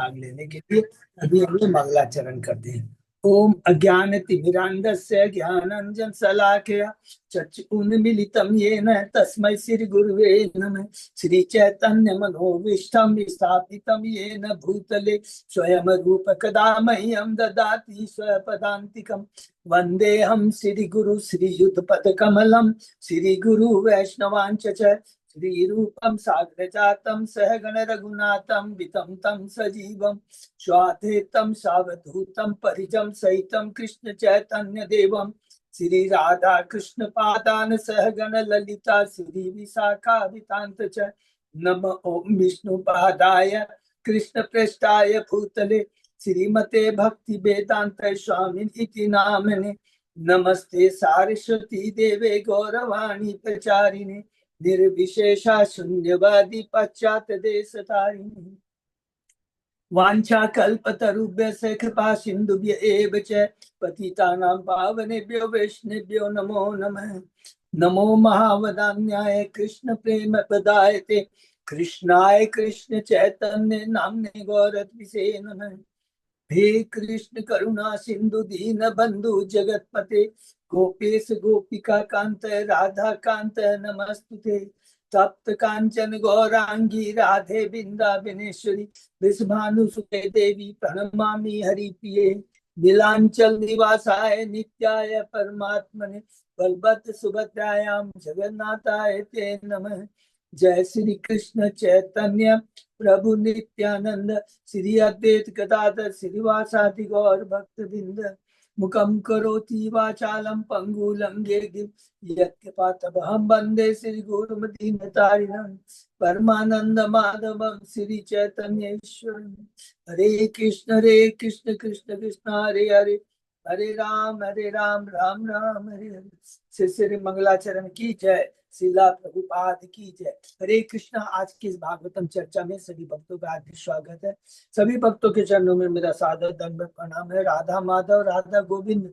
भाग लेने के लिए अभी हम लोग मंगलाचरण करते हैं। ओम अज्ञानतिमिरान्धस्य ज्ञानाञ्जन शलाकया चक्षुरुन्मीलितं येन तस्मै श्री गुरुवे नमः। श्री चैतन्य मनोभीष्टं स्थापितं येन भूतले स्वयं रूप कदा मह्यं ददाति स्वपदान्तिकम्। वन्देऽहं श्री गुरु श्रीयुतपद कमलं श्री गुरु वैष्णवांच श्री रूपम साग्र जातम सहगण रघुनाथम वितम तम सजीवम स्वाधेतम सावधूतम परिजम सहितम कृष्ण चैतन्य देवम श्री राधा कृष्ण पादान सहगण ललिता श्री विशाखावितांत च नम ओम विष्णु पादाय कृष्ण पृष्ठाय भूतले श्रीमते भक्ति वेदांत स्वामी इति नामने। नमस्ते सारस्वती देवे गौरवाणी प्रचारिणे निर्विशेषा शून्यवादी पाश्चात्य देश तारिणी। वांछा कल्पतरुभ्यश्च कृपा सिन्धुभ्य एव च पतितानां पावनेभ्यो वैष्णवेभ्यो नमो नमः। नमो महावदान्याय कृष्ण प्रेम प्रदायते कृष्णाय कृष्ण चैतन्य नाम्ने गौरत्विषे नमः। हे कृष्ण करुणा सिंधु दीन बंधु जगतपते गोपेश गोपिका कांत राधा कांत नमस्तुते। तप्त कांचन गौरांगी राधे बिंदावनेश्वरी वृषभानुसुते देवी प्रणमामि हरिप्रिये। नीलांचल निवासाय नित्याय परमात्मने बलभद्र सुभद्रायां जगन्नाथाय ते नमः। जय श्री कृष्ण चैतन्य प्रभु नित्यानंद श्री अद्वैत गदाधर श्रीवासादि गौर भक्त बिंद मुखम करोति वाचालम पंगु लंघे यत्कृपातमहं वंदे श्री गुरुमदीनतारिणं परमानंद माधवम श्री चैतन्य ईश्वरं। हरे कृष्ण कृष्ण कृष्ण हरे हरे हरे राम राम राम हरे हरे। श्री श्री मंगलाचरण की जय। शिला प्रभुपाद की जय। हरे कृष्णा। आज की इस भागवतम चर्चा में सभी भक्तों का हार्दिक स्वागत है। सभी भक्तों के चरणों में मेरा सादर दंड प्रणाम है। राधा माधव राधा गोविंद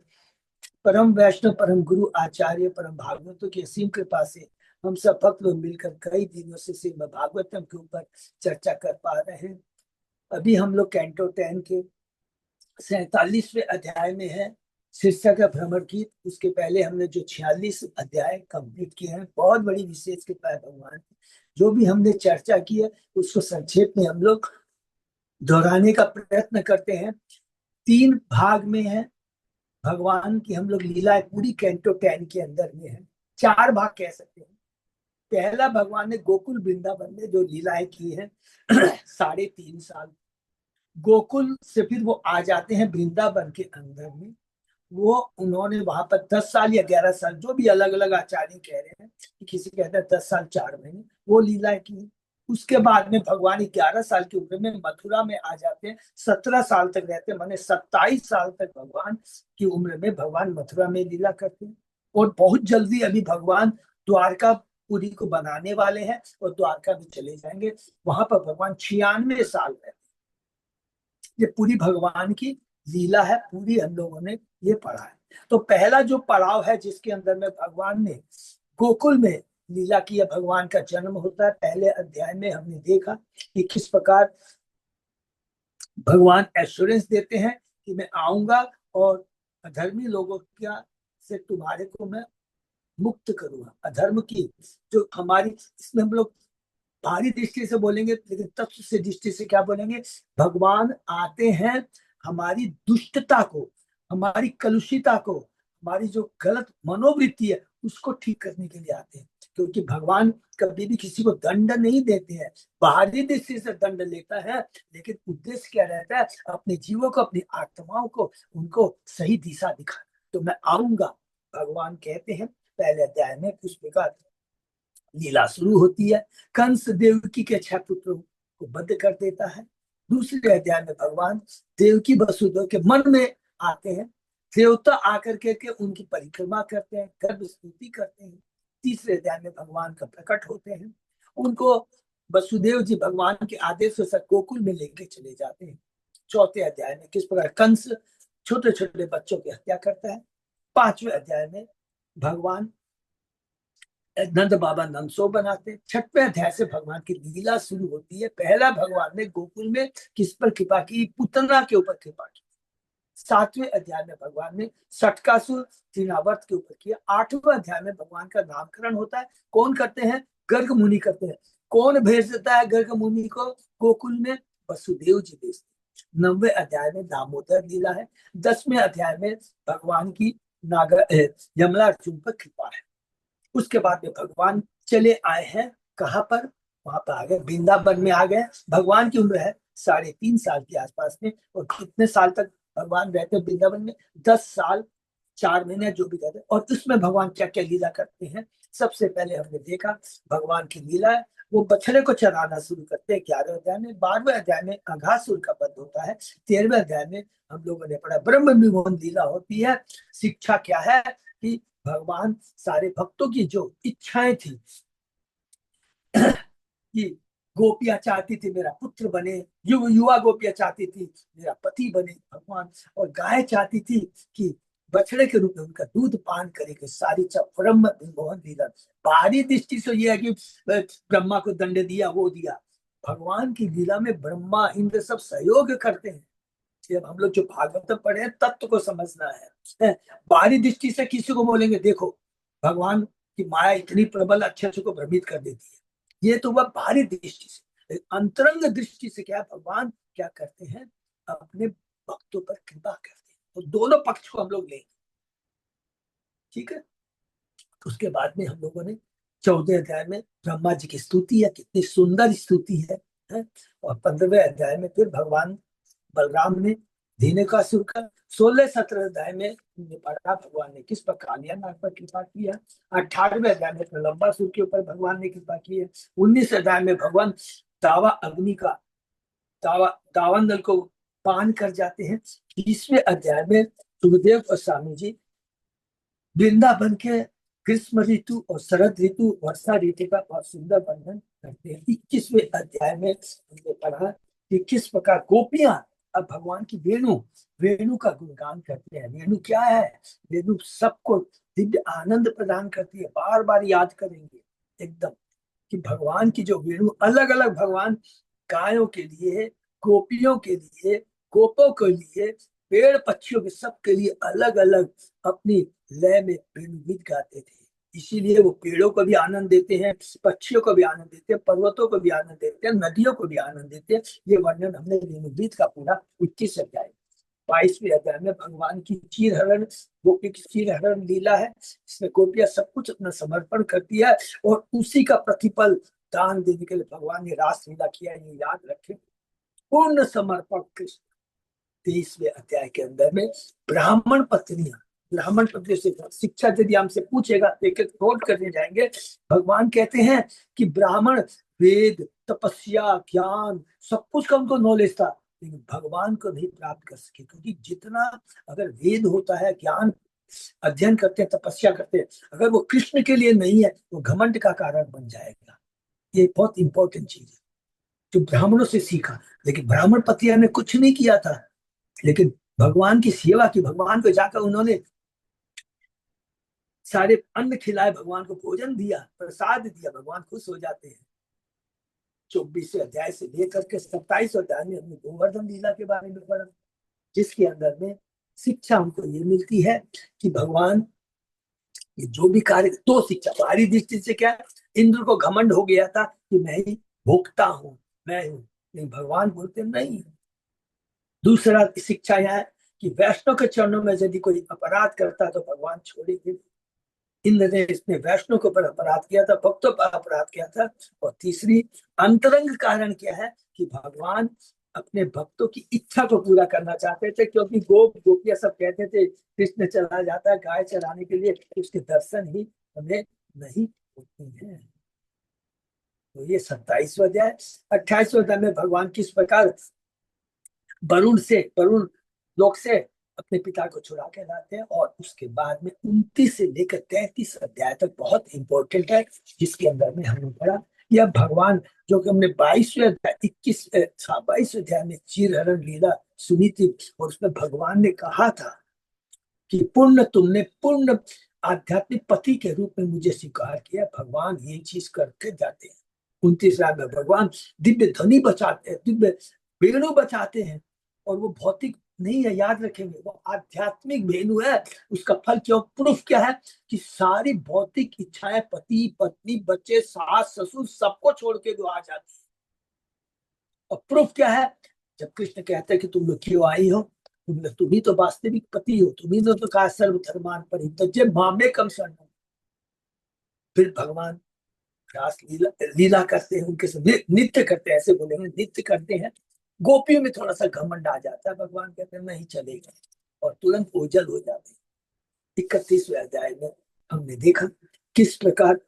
परम वैष्णव परम गुरु आचार्य परम भागवतों की असीम कृपा से हम सब भक्त लोग मिलकर कई दिनों से श्रीमद् भागवतम के ऊपर चर्चा कर पा रहे हैं। अभी हम लोग कैंटो 10 के 47वें अध्याय में है, शीर्षक है भ्रमर गीत। उसके पहले हमने जो 46 अध्याय कंप्लीट किए हैं, बहुत बड़ी विशेष कृपा है भगवान। जो भी हमने चर्चा की है उसको संक्षेप में हम लोग दोहराने का प्रयत्न करते हैं। 3 भाग में है भगवान की हम लोग लीला, पूरी कैंटो 10 के अंदर में है। 4 भाग कह सकते हैं। पहला भगवान ने गोकुल वृंदावन में जो लीलाएं की है 3.5 साल, गोकुल से फिर वो आ जाते हैं वृंदावन के अंदर में। वो उन्होंने वहां पर 10 साल या 11 साल, जो भी अलग अलग आचार्य कह रहे हैं, कि किसी कहते हैं 10 साल 4 महीने, वो लीला की। उसके बाद में भगवान 11 साल की उम्र में मथुरा में आ जाते हैं। 17 साल तक रहते हैं, माने 27 साल तक भगवान की उम्र में भगवान मथुरा में लीला करते हैं। और बहुत जल्दी अभी भगवान द्वारकापुरी को बनाने वाले हैं और द्वारका भी चले जाएंगे। वहां पर भगवान 96 साल रहते हैं। ये पूरी भगवान की लीला है, पूरी हम लोगों ने ये पढ़ा है। तो पहला जो पड़ाव है जिसके अंदर में भगवान ने गोकुल में लीला की, भगवान का जन्म होता है। पहले अध्याय में हमने देखा कि किस प्रकार भगवान एश्योरेंस देते हैं कि मैं आऊंगा और अधर्मी लोगों का से तुम्हारे को मैं मुक्त करूंगा। अधर्म की जो हमारी, इसमें हम लोग बाहरी दृष्टि से बोलेंगे, लेकिन तत्व से दृष्टि से क्या बोलेंगे, भगवान आते हैं हमारी दुष्टता को, हमारी कलुषिता को, हमारी जो गलत मनोवृत्ति है उसको ठीक करने के लिए आते हैं। क्योंकि भगवान कभी भी किसी को दंड नहीं देते हैं, बाहरी दृष्टि से दंड लेता है, लेकिन उद्देश्य क्या रहता है, अपने जीवों को, अपनी आत्माओं को, उनको सही दिशा दिखाना। तो मैं आऊंगा, भगवान कहते हैं पहले अध्याय में। उस प्रकार लीला शुरू होती है। कंस देवकी के 6 पुत्रों को वध कर देता है। दूसरे अध्याय में भगवान देवकी वसुदेव के मन में आते हैं। देवता आकर के उनकी परिक्रमा करते हैं, गर्भ स्तुति करते हैं। तीसरे अध्याय में भगवान का प्रकट होते हैं। उनको वसुदेव जी भगवान के आदेश से गोकुल में लेके चले जाते हैं। चौथे अध्याय में किस प्रकार कंस छोटे छोटे बच्चों की हत्या करता है। 5वें अध्याय में भगवान नंद बाबा नंदसो बनाते। 6वें अध्याय से भगवान की लीला शुरू होती है। पहला भगवान ने गोकुल में किस पर कृपा की? पुतना के ऊपर कृपा की। 7वें अध्याय में भगवान ने सटकासुर तृणावर्त के ऊपर किया। 8वें अध्याय में भगवान का नामकरण होता है। कौन करते हैं? गर्ग मुनि करते हैं। कौन भेज देता है गर्ग मुनि को गोकुल में? वसुदेव जी भेजते हैं। 9वें अध्याय में दामोदर लीला है। 10वें अध्याय में भगवान की नागर यमलार्जुन पर कृपा है। उसके बाद में भगवान चले आए हैं कहाँ पर? वहां पर आ गए, वृंदावन में आ गए। भगवान की उम्र है 3.5 साल के आसपास में। और कितने साल तक भगवान रहते हैं वृंदावन में? 10 साल 4 महीने जो भी कहते हैं। और उसमें भगवान क्या क्या लीला करते हैं? सबसे पहले हमने देखा भगवान की लीला है, वो बछड़े को चराना शुरू करते हैं 11वें अध्याय में। 12वें अध्याय में अघासुर का वध होता है। 13वें अध्याय में हम लोगों ने पढ़ा ब्रह्म विमोहन लीला होती है। शिक्षा क्या है? कि भगवान सारे भक्तों की जो इच्छाएं थी कि गोपियां चाहती थी मेरा पुत्र बने, युवा गोपियां चाहती थी मेरा पति बने भगवान, और गाय चाहती थी कि बछड़े के रूप में उनका दूध पान करेंगे। सारी ब्रह्म विमोहन लीला। बाहरी दृष्टि से यह है कि ब्रह्मा को दंड दिया, वो दिया। भगवान की लीला में ब्रह्मा इंद्र सब सहयोग करते हैं। जब हम लोग जो भागवत पढ़े हैं तत्व को समझना है। बाहरी दृष्टि से किसी को बोलेंगे देखो भगवान की माया इतनी प्रबल, अच्छे अच्छे को भ्रमित कर देती है। ये तो वह बाहरी दृष्टि से। अंतरंग दृष्टि से क्या भगवान क्या करते हैं? अपने भक्तों पर कृपा करते हैं। तो दोनों पक्ष को हम लोग लेंगे, ठीक है। उसके बाद में हम लोगों ने 14वें अध्याय में ब्रह्मा जी की स्तुति है, कितनी सुंदर स्तुति है? और 15वें अध्याय में फिर भगवान बलराम ने धेनुकासुर का। 16-17 अध्याय में हमने पढ़ा भगवान ने किस पर कालिया नाग पर कृपा किया। 18वें अध्याय में लंबासुर के ऊपर भगवान ने कृपा की है। 19 अध्याय में भगवान दावा अग्नि का दावान दल को पान कर जाते हैं। 20वें अध्याय में सुखदेव और स्वामी जी वृंदावन के ग्रीष्म ऋतु और शरद ऋतु वर्षा ऋतु का बहुत सुंदर वर्णन करते हैं। 21वें अध्याय में हमने पढ़ा कि किस प्रकार गोपियां अब भगवान की वेणु वेणु का गुणगान करते हैं। वेणु क्या है? वेणु सबको दिव्य आनंद प्रदान करती है। बार बार याद करेंगे एकदम कि भगवान की जो वेणु अलग अलग भगवान गायों के लिए, गोपियों के लिए, गोपों के लिए, पेड़ पक्षियों के सबके लिए अलग अलग अपनी लय में वेणु गीत गाते थे। इसीलिए वो पेड़ों को भी आनंद देते हैं, पक्षियों को भी आनंद देते हैं, पर्वतों को भी आनंद देते हैं, नदियों को भी आनंद देते हैं। ये वर्णन हमने वेणु गीत का पूरा 21 अध्याय। 22वें अध्याय में भगवान की चीर हरण, गोपी की चीर हरण लीला है। इसमें गोपियां सब कुछ अपना समर्पण करती है और उसी का प्रतिफल दान देने के लिए भगवान ने रास लीला किया। ये याद रखें, पूर्ण समर्पण कृष्ण। 23वें अध्याय के अंदर में ब्राह्मण पत्नी से शिक्षा यदि हमसे पूछेगा तो एक एक नोट करने जाएंगे। भगवान कहते हैं कि ब्राह्मण वेद तपस्या ज्ञान सब कुछ का उनको नॉलेज था, लेकिन भगवान को नहीं प्राप्त कर सके। क्योंकि जितना अगर वेद होता है, ज्ञान अध्ययन करते हैं, तपस्या करते हैं, अगर वो कृष्ण के लिए नहीं है तो घमंड का कारण बन जाएगा। ये बहुत इंपॉर्टेंट चीज है जो ब्राह्मणों से सीखा। लेकिन ब्राह्मण पतिया ने कुछ नहीं किया था, लेकिन भगवान की सेवा की। भगवान को जाकर उन्होंने सारे अन्न खिलाए, भगवान को भोजन दिया, प्रसाद दिया, भगवान खुश हो जाते हैं। 24वें अध्याय से लेकर के 27वें अध्याय में हमने गोवर्धन लीला के बारे में पढ़ा, जिसके अंदर में शिक्षा हमको ये मिलती है कि भगवान ये जो भी कार्य, तो शिक्षा बाहरी दृष्टि से क्या, इंद्र को घमंड हो गया था कि मैं ही भोगता हूँ, मैं हूँ। लेकिन भगवान बोलते नहीं। दूसरा शिक्षा यह है कि वैष्णव के चरणों में यदि कोई अपराध करता है तो भगवान छोड़ेंगे। इंद्र ने इसमें वैष्णव के ऊपर अपराध किया था, भक्तों पर अपराध किया था। और तीसरी अंतरंग कारण क्या है कि भगवान अपने भक्तों की इच्छा को पूरा करना चाहते थे। क्योंकि गोपियां सब कहते थे कृष्ण चला जाता है गाय चराने के लिए, उसके दर्शन ही हमें नहीं होते हैं। तो ये 27वां अध्याय। 28वें अध्याय में भगवान किस प्रकार वरुण लोक से अपने पिता को छुड़ा के लाते हैं। और उसके बाद में 29 से लेकर 33 अध्याय तक बहुत इंपॉर्टेंट है, जिसके अंदर में हमने पढ़ा यह भगवान जो कि हमने 22वें अध्याय 22वें अध्याय में चीर हरण लीला सुनी थी। और उसमें भगवान ने कहा था कि पूर्ण आध्यात्मिक पति के रूप में मुझे स्वीकार किया। भगवान ये चीज करके जाते हैं। 29वां में भगवान दिव्य ध्वनि बचाते हैं, दिव्य वेणु बचाते हैं, और वो भौतिक नहीं है, याद रखेंगे, वो आध्यात्मिक वेणु है। उसका फल क्यों, प्रूफ क्या है कि सारी भौतिक इच्छाएं, पति पत्नी बच्चे सास ससुर सबको छोड़ के जो आ जाती है। और प्रूफ क्या है, जब कृष्ण कहते हैं कि तुम लोग क्यों आई हो, तुम ही तो वास्तविक पति हो, तुम ही तो कहा सर्वधर्मान परित्यज्य मामे कम शरण। फिर भगवान रास लीला लीला करते हैं, उनके साथ नित्य करते हैं, ऐसे बोलेंगे नित्य करते हैं। गोपियों में थोड़ा सा घमंड आ जाता है, भगवान कहते हैं नहीं चलेगा, और तुरंत ओझल हो जाते हैं। 31वें अध्याय में हमने देखा किस प्रकार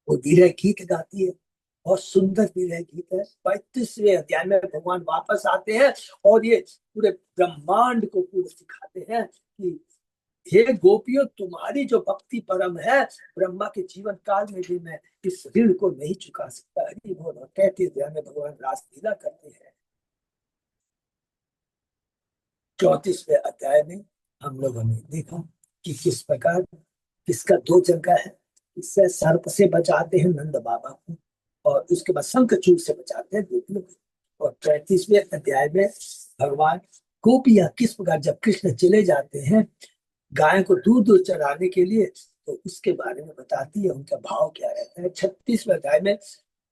वो विरह गीत गाती है, और सुंदर विरह गीत है। 35वें अध्याय में भगवान वापस आते हैं और ये पूरे ब्रह्मांड को पूरे सिखाते हैं कि हे गोपियों, तुम्हारी जो भक्ति परम है, ब्रह्मा के जीवन काल में भी मैं इस ऋण को नहीं चुका सकता। हरि बोल। 33 अध्याय में भगवान रासलीला करते हैं। 34वें अध्याय में हम लोगों ने देखा कि किस प्रकार किसका दो जगह है। इससे सर्प से बचाते हैं नंद बाबा को, और उसके बाद शंखचूड़ से बचाते हैं गोपियों को। और 35वें अध्याय में भगवान गोपियां किस प्रकार, जब कृष्ण चले जाते हैं गाय को दूर दूर चराने के लिए, तो उसके बारे में बताती है, उनका भाव क्या रहता है। 36वें अध्याय में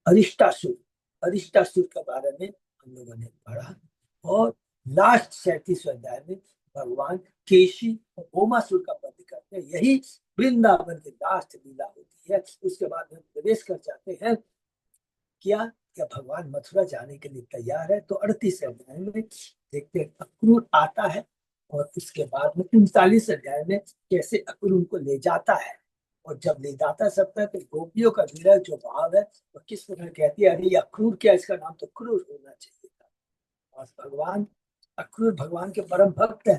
अरिष्टासुर, अरिष्टासुर के बारे में हम लोगों ने पढ़ा। और लास्ट 37वें अध्याय में भगवान केशी और ओमासुर का वध करते हैं। यही वृंदावन की लास्ट लीला होती है। उसके बाद हम प्रवेश कर जाते हैं क्या क्या भगवान मथुरा जाने के लिए तैयार है। तो 38 अध्याय में देखते हैं अक्रूर आता है, और उसके बाद में 39 अध्याय में कैसे अक्रूर उनको ले जाता है। और जब ले जाता सकता है तो गोपियों का विरह जो भाव है वो किस प्रकार कहती है, अरे ये अक्रूर क्या, इसका नाम तो क्रूर होना चाहिए था। और भगवान अक्रूर भगवान के परम भक्त है।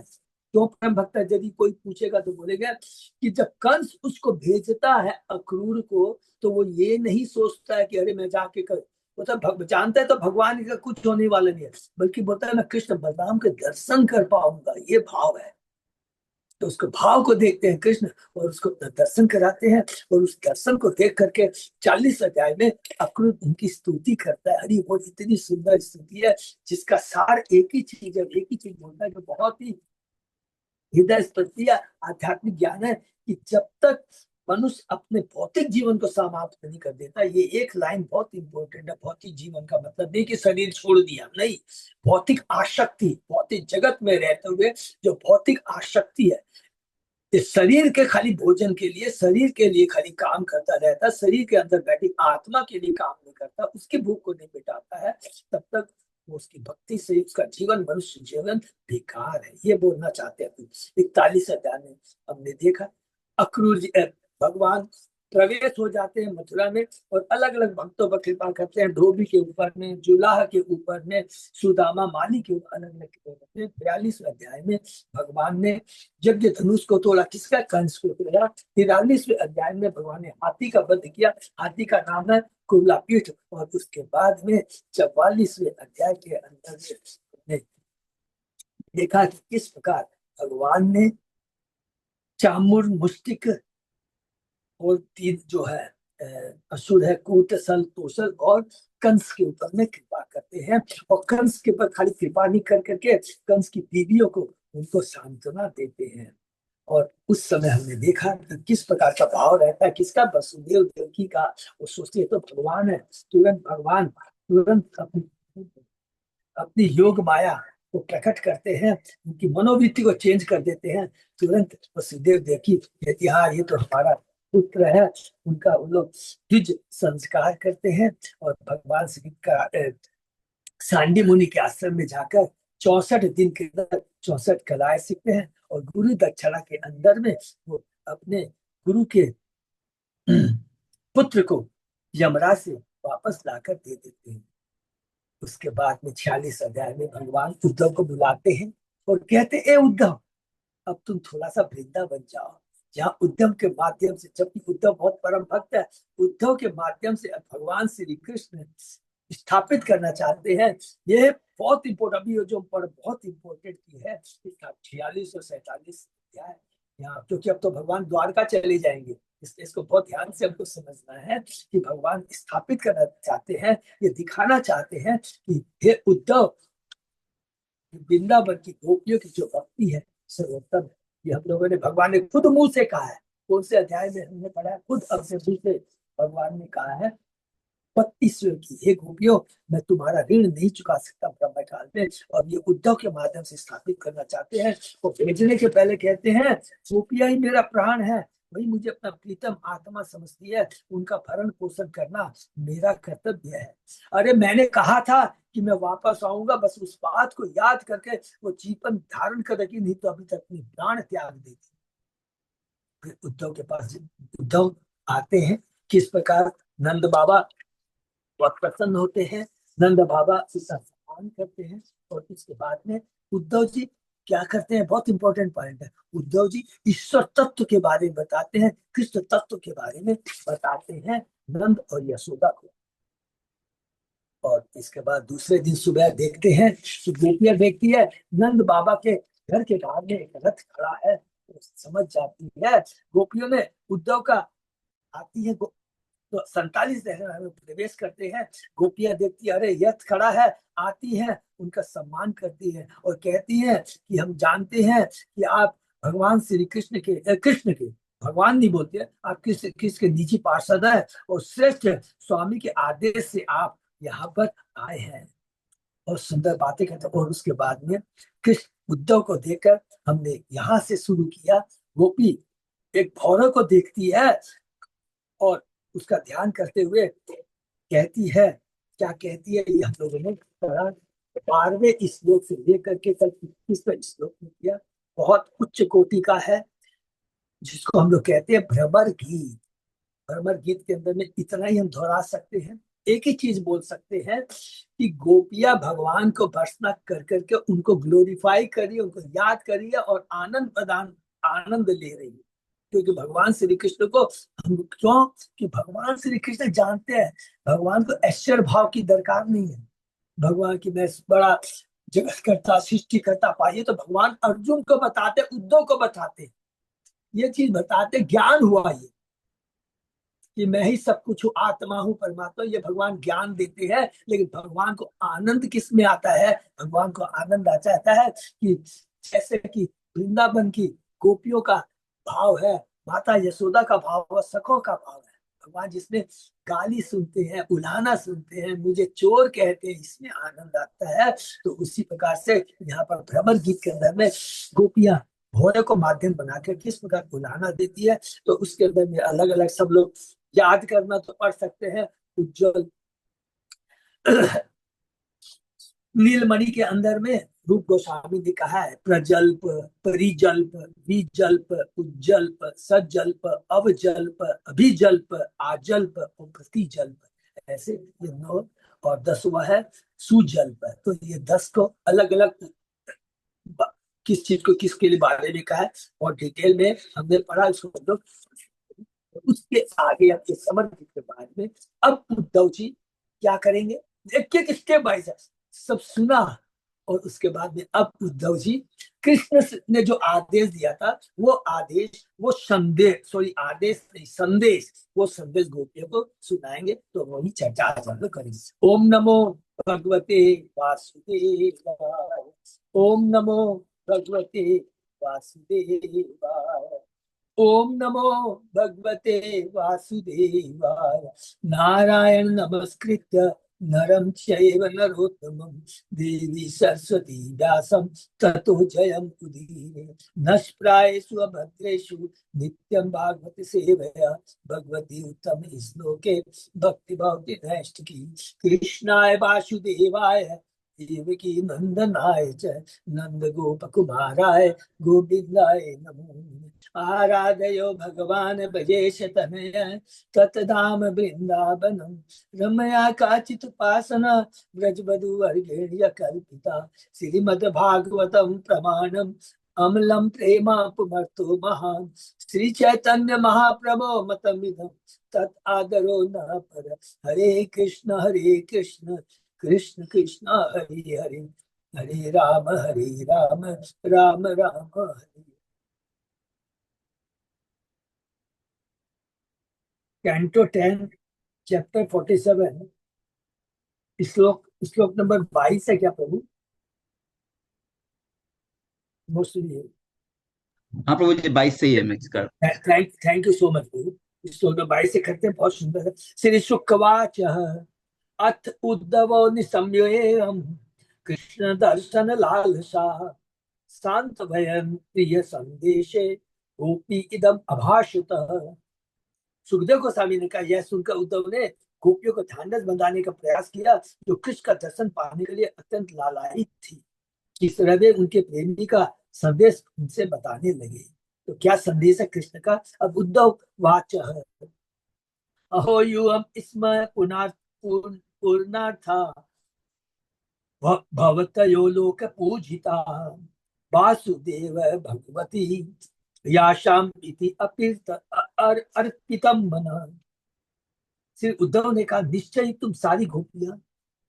क्यों परम भक्त है, यदि कोई पूछेगा तो बोलेगा कि जब कंस उसको भेजता है अक्रूर को, तो वो ये नहीं सोचता है कि अरे मैं जाके कर, वो तो जानता है तो भगवान का कुछ होने वाला नहीं है, बल्कि बोलता है मैं कृष्ण बलराम के दर्शन कर पाऊंगा, ये भाव है। तो उसको भाव को देखते हैं कृष्ण, और उसको दर्शन कराते हैं। और उस दर्शन को देख करके 40 अध्याय में अक्रूर उनकी स्तुति करता है। हरि वो इतनी सुंदर स्तुति है जिसका सार एक ही चीज है, एक ही चीज बोलता है, जो बहुत ही हृदय स्पर्शी आध्यात्मिक ज्ञान है कि जब तक मनुष्य अपने भौतिक जीवन को समाप्त नहीं कर देता, ये एक लाइन बहुत इंपॉर्टेंट है। भौतिक जीवन का मतलब नहीं कि शरीर छोड़ दिया, नहीं, भौतिक आसक्ति, भौतिक जगत में रहते हुए जो भौतिक आसक्ति है, इस शरीर के खाली भोजन के लिए, शरीर के लिए खाली काम करता रहता, शरीर के अंदर बैठी आत्मा के लिए काम नहीं करता, उसकी भूख को नहीं मिटाता है, तब तक वो उसकी भक्ति से उसका जीवन, मनुष्य जीवन बेकार है, ये बोलना चाहते हैं। 41 अध्याय में हमने देखा अक्रूर जी भगवान प्रवेश हो जाते हैं मथुरा में, और अलग अलग भक्तों पर कृपा करते हैं। धोबी के ऊपर में, जुलाह के ऊपर में, सुदामा, माली के ऊपर, अलग अलग। 42 अध्याय में भगवान ने यज्ञ धनुष को तोड़ा, किसका, कंस को तोड़ा। 43वें अध्याय में भगवान ने हाथी का वध किया, हाथी का नाम है कुबला पीठ। और उसके बाद में 44वें अध्याय के अंदर में देखा कि किस प्रकार भगवान ने चामुर, मुष्टिक और तीन जो है असुर है, कूट, सल, तोसल और कंस के ऊपर में कृपा करते हैं। और कंस के ऊपर खाली कृपा नहीं कर करके कंस की बीवियों को उनको सांत्वना देते हैं। और उस समय हमने देखा कि किस प्रकार का भाव रहता है, किसका, वसुदेव देवकी का। वो सोचते तो भगवान है, तुरंत भगवान तुरंत अपनी योग माया को प्रकट करते हैं, उनकी मनोवृत्ति को चेंज कर देते हैं। तुरंत वसुदेव देवकी कहती हाँ ये तो हमारा पुत्र है। उनका उन लोग द्विज संस्कार करते हैं, और भगवान श्री का सांडी मुनि के आश्रम में जाकर 64 दिन के अंदर 64 कलाएं सीखते हैं। और गुरु दक्षिणा के अंदर में वो अपने गुरु के पुत्र को यमराज से वापस लाकर दे देते हैं। उसके बाद में 46 अध्याय में भगवान उद्धव को बुलाते हैं और कहते ए उद्धव, अब तुम थोड़ा सा वृंदावन जाओ। जहाँ उद्धव के माध्यम से, जबकि उद्धव बहुत परम भक्त है, उद्धव के माध्यम से भगवान श्री कृष्ण स्थापित करना चाहते हैं। ये बहुत इंपोर्टेंट, अभी जो बहुत इंपोर्टेंट की है 46 और 47 अध्याय। यहाँ, क्योंकि अब तो भगवान द्वारका चले जाएंगे, इसलिए इसको बहुत ध्यान से हमको समझना है कि भगवान स्थापित करना चाहते हैं, ये दिखाना चाहते हैं कि हे उद्धव, वृंदावन की गोपियों की जो भक्ति है सर्वोत्तम है। ये हम लोगों ने, भगवान ने खुद मुंह से कहा है। कौन से अध्याय में हमने पढ़ा है? खुद अपने मुंह से भगवान ने कहा है 32वें की, हे गोपियों, मैं तुम्हारा ऋण नहीं चुका सकता ब्रह्म काल में, और ये उद्धव के माध्यम से स्थापित करना चाहते हैं। वो भेजने के पहले कहते हैं गोपिया ही मेरा प्राण है, वही मुझे अपना प्रीतम आत्मा समझती है, उनका भरण पोषण करना मेरा कर्तव्य है। अरे मैंने कहा था कि मैं वापस आऊंगा, बस उस बात को याद करके वो जीवन धारण कर रखी, नहीं तो अभी तक अपनी प्राण त्याग देती। फिर उद्धव के पास उद्धव आते हैं, किस प्रकार नंद बाबा बहुत प्रसन्न होते हैं, नंद बाबा उसका सम्मान करते हैं। और इसके बाद में उद्धव जी क्या करते हैं, बहुत इंपॉर्टेंट पॉइंट है, उद्धव जी ईश्वर तत्व के बारे में बताते हैं, कृष्ण तत्व के बारे में बताते हैं नंद और यशोदा को। और इसके बाद दूसरे दिन सुबह देखते हैं कि गोपियां देखती है नंद बाबा के घर के बाहर में एक रथ खड़ा है, तो समझ जाती है गोपियों ने उद्धव का, आती है तो 47 रहने में प्रवेश करते हैं। गोपियां देखती है, अरे यथ खड़ा है, आती है, उनका सम्मान करती है और कहती है कि हम जानते हैं कि आप भगवान श्री कृष्ण के कृष्ण के, भगवान नहीं बोलते हैं, आप किस के निजी पार्षद है, और श्रेष्ठ स्वामी के आदेश से आप यहाँ पर आए हैं, और सुंदर बातें करते हैं। और उसके बाद में कृष्ण उद्धव को देखकर, हमने यहाँ से शुरू किया, गोपी एक भौरों को देखती है और उसका ध्यान करते हुए कहती है, क्या कहती है ये हम लोगों ने पढ़ा 12वें श्लोक से लेकर के कल 21वें श्लोक में किया, बहुत उच्च कोटि का है, जिसको हम लोग कहते हैं भ्रमर गीत। भ्रमर गीत के अंदर में इतना ही हम दोहरा सकते हैं, एक ही चीज बोल सकते हैं कि गोपियां भगवान को भर्सना कर करके उनको ग्लोरीफाई करिए, उनको याद करिए और आनंद प्रदान, आनंद ले रही है। क्योंकि भगवान श्री कृष्ण को हम क्यों, कि भगवान श्री कृष्ण जानते हैं भगवान को ऐश्वर्य भाव की दरकार नहीं है, भगवान की मैं बड़ा जगत करता सृष्टि करता पाइए, तो भगवान अर्जुन को बताते, उद्धव को बताते, ये चीज बताते, ज्ञान हुआ ये कि मैं ही सब कुछ हूँ, आत्मा हूँ, परमात्मा, ये भगवान ज्ञान देते हैं। लेकिन भगवान को आनंद किस में आता है, भगवान को आनंद आ जाता है कि जैसे कि वृंदावन की गोपियों का भाव है, माता यशोदा का भाव है, सखों का भाव है, भगवान जिसमें गाली सुनते हैं, उलाहना सुनते हैं, मुझे चोर कहते हैं, इसमें आनंद आता है। तो उसी प्रकार से यहाँ पर भ्रमर गीत के अंदर में गोपियां भोरे को माध्यम बनाकर किस प्रकार उलाहना देती है, तो उसके अंदर में अलग अलग सब लोग याद करना तो पढ़ सकते हैं। उज्जवल नीलमणि के अंदर में रूप गोस्वामी ने कहा है, प्रजल्प, परिजल्प, विजल्प, उज्जल्प, सज्जल्प, अवजल्प, अभिजल्प, आजल्प और प्रतिजल्प, ऐसे ये 9, और 10वां है सुजल्प। तो ये 10 को अलग अलग किस चीज को किसके लिए बारे में कहा है और डिटेल में हमने पढ़ा, इसको हम लोग उसके आगे आपके समर्पित के बाद में अब उद्धव जी क्या करेंगे, एक एक स्टेप बाय सब सुना। और उसके बाद में अब उद्धव जी कृष्ण ने जो आदेश दिया था, वो आदेश, वो संदेश, सॉरी आदेश नहीं संदेश, वो संदेश गोपियों को सुनाएंगे। तो वही चर्चा आज हम लोग करेंगे। ओम नमो भगवते वासुदेवाय, ओम नमो भगवते वासुदेवाय, ओम नमो भगवते वासुदेवाय, नारायण नमस्कृत्य नरं चैव नरोत्तमं, देवी सरस्वती व्यासं ततो जयं उदीरये। नष्प्रायेषु अभद्रेषु नित्यं भागवत सेवया, भगवती उत्तम श्लोके भक्ति भवति नैष्ठिकी। कृष्णाय वासुदेवाय देवकी नंदनाय च नंद गोप कुमाराय गोविंदाय नमो। आराधयो भगवान भजेश तनय, ततधाम वृंदावनम रमया काचित उपासना, ब्रजबधु वर्गेण्य कल्पिता। श्रीमद्भागवतम प्रमाणम अमलम प्रेमापुमर्तो महान, श्री चैतन्य महाप्रभो मतमिदं तत् आदरो न पर। हरे कृष्ण कृष्ण कृष्ण हरे हरे, हरे राम राम राम हरे। कैंटो 10 चैप्टर 47 श्लोक नंबर 22 है क्या प्रभु? मोस्टली हाँ प्रभु जी, 22 से ही है मिक्स कर। थैंक यू सो मच प्रभु। श्लोक नंबर 22 से करते हैं, बहुत सुंदर है। श्री शुकवाच अथ उद्धव निसंयम कृष्ण दर्शन लालसा शांत भयं प्रिय संदेशे गोपी इदम अभाषित। सुखदेव गोस्वामी ने कहा, यह सुनकर उद्धव ने गोपियों को ध्यान बंधाने का प्रयास किया, जो कृष्ण का दर्शन पाने के लिए अत्यंत लालायित थी। इस तरह वे उनके प्रेमी का संदेश उनसे बताने लगे। तो क्या संदेश है कृष्ण का? अब उद्धव वाच है, अहो युवम स्म पूर्णार्था भवतयो लोक पूजिता वासुदेव भगवती याशाम इति अर्पितम मन। श्री उद्धव ने कहा, निश्चय तुम सारी गोपियां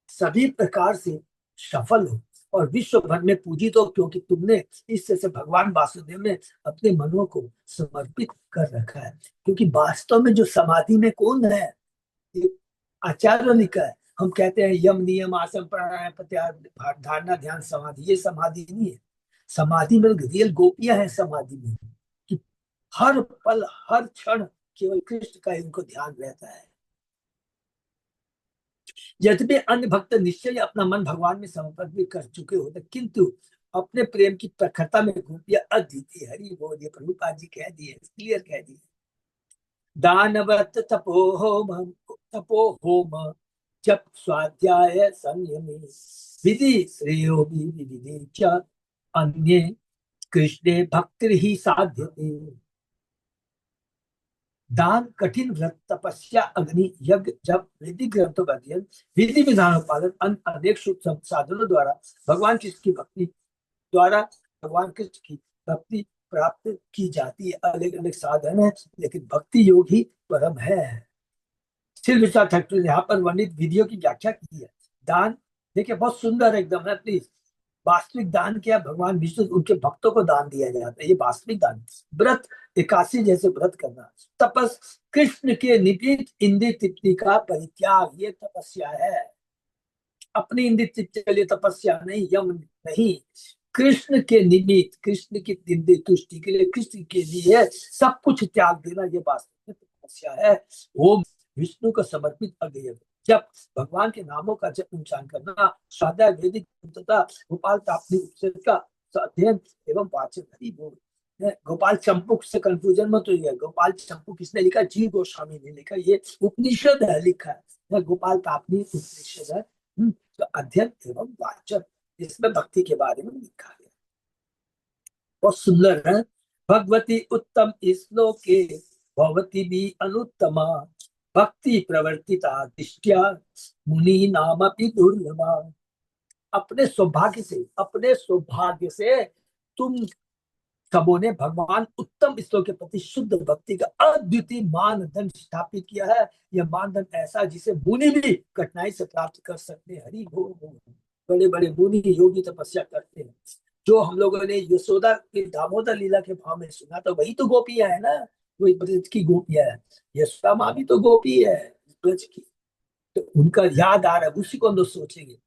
सभी प्रकार से सफल हो और विश्व भर में पूजित हो, क्योंकि तुमने इससे से भगवान वासुदेव में अपने मनों को समर्पित कर रखा है। क्योंकि वास्तव में जो समाधि में कौन है? ये आचार्य लिखा है। हम कहते हैं यम नियम आसन प्राणायाम प्रत्याहार धारणा ध्यान समाधि, ये समाधि नहीं है। समाधि में रियल गोपियां हैं समाधि में, कि हर पल हर क्षण केवल कृष्ण का इनको ध्यान रहता है। यद्यपि अन्य भक्त निश्चय अपना मन भगवान में समर्पित कर चुके होते, किंतु अपने प्रेम की प्रखरता में गोपियां अद्वितीय। हरि बोल, ये प्रभुपाद जी कह दिए, क्लियर कह दिए। दानवत तपो होम जप स्वाध्याय संयमी विधि श्रेयो विधि च अन्ये कृष्णे भक्ति ही साध्यते। दान, कठिन व्रत, तपस्या, अग्नि यज्ञ, जप, वैदिक ग्रंथों का अध्ययन, विधि विधानों पालन, अनेक शुभ साधनों द्वारा भगवान कृष्ण की भक्ति द्वारा भगवान कृष्ण की भक्ति प्राप्त की जाती है। अलग अलग साधन है, लेकिन भक्ति योग ही परम है। श्री विश्वनाथ ठाकुर ने यहाँ पर वर्णित विधियों की व्याख्या की है। दान देखिए बहुत सुंदर एकदम है। प्लीज, वास्तविक दान क्या? भगवान विष्णु उनके भक्तों को दान दिया जाता है, ये वास्तविक दान। व्रत, एकादशी जैसे व्रत करना। तपस, कृष्ण के निमित्त इंद्रिय तृप्ति का परित्याग, ये तपस्या है। अपनी इंद्रिय तृप्ति के लिए तपस्या नहीं, यम नहीं, कृष्ण के निमित्त, कृष्ण की इंद्रिय तुष्टि के लिए, कृष्ण के लिए सब कुछ त्याग देना, ये वास्तविक तपस्या है। ओम विष्णु को समर्पित अज्ञेय जब भगवान के नामों का जप उच्चारण करना, स्वाध्याय, वैदिक तथा गोपाल तापनी उपनिषद का अध्ययन एवं वाचन। हरि बोल। गोपाल चंपू से कंफ्यूजन मत होइए। गोपाल चंपू किसने लिखा? जीव गोस्वामी ने लिखा। ये उपनिषद है, लिखा है गोपाल तापनी उपनिषद है। तो अध्ययन एवं वाचन, इसमें भक्ति के बारे में लिखा है, बहुत सुंदर है। भगवती उत्तम श्लोके भगवती भी अनुत्तमा भक्ति प्रवर्तिता दृष्टिया मुनि नाम अपनी दुर्लभा। अपने सौभाग्य से तुम सबों ने भगवान उत्तम ईश्वर के प्रति शुद्ध भक्ति का अद्वितीय मानदंड स्थापित किया है। यह मानदंड ऐसा जिसे मुनि भी कठिनाई से प्राप्त कर सकते हैं। हरि बोल। बड़े बड़े मुनि योगी तपस्या करते हैं। जो हम लोगों ने यशोदा की दामोदर लीला के भाव में सुना, तो वही तो गोपियां है ना, वही ब्रज की गोपियां है। यशोदा माँ भी तो गोपी है ब्रज की, तो उनका याद आ रहा है, उसी को हम लोग सोचेंगे।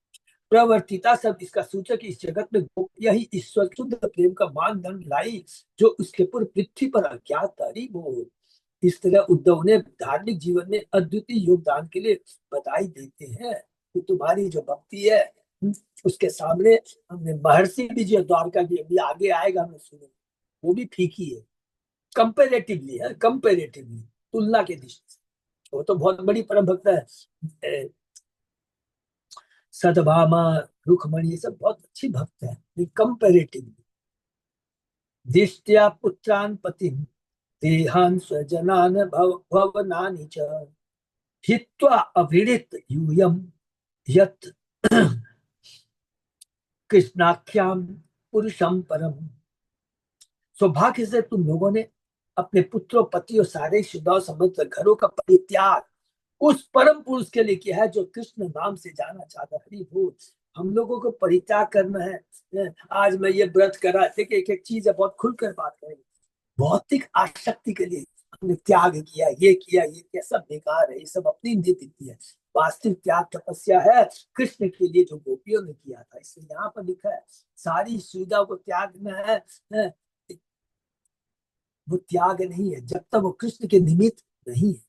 प्रवर्तिता शब्द इसका सूचक इस जगत में गोपियां ही ईश्वर शुद्ध प्रेम का मानदंड लाई, जो उसके पूर्व पृथ्वी पर अज्ञात तारी वो। इस तरह उद्धव ने धार्मिक जीवन में अद्वितीय योगदान के लिए बधाई देते हैं। तो तुम्हारी जो भक्ति है, उसके सामने हमने महर्षि भी जो द्वारका की अभी आगे आएगा, हमें सुने, वो भी फीकी है। कंपेरेटिवली है, कंपेरेटिवली, तुलना के दृष्टि से वो तो बहुत बड़ी परम भक्त है। सतभामा, रुक्मणी, ये सब बहुत अच्छी भक्त है। कंपेरेटिवली दृष्टिया पुत्रान पति देहान स्वजनान भवनानि च हित्वा अविदित यूयम यत् कृष्णाख्याम पुरुषम परम। सौभाग्य से तुम लोगों ने अपने पुत्रों, पति और सारे शुद्धा समस्त घरों का परित्याग उस परम पुरुष के लिए किया है, जो कृष्ण नाम से जाना चाहता है। हरि बोल। हम लोगों को परित्याग करना है। आज मैं ये व्रत करा, देखिए एक एक चीज है, बहुत खुलकर बात करेंगे। भौतिक आसक्ति के लिए हमने त्याग किया, ये किया, ये किया, सब बेकार है, ये सब अपनी नीति है। वास्तविक त्याग तपस्या है कृष्ण के लिए जो गोपियों ने किया था। इसलिए यहाँ पर लिखा है सारी सुविधा को त्यागना है, वो त्याग नहीं है जब तक वो कृष्ण के निमित्त नहीं है।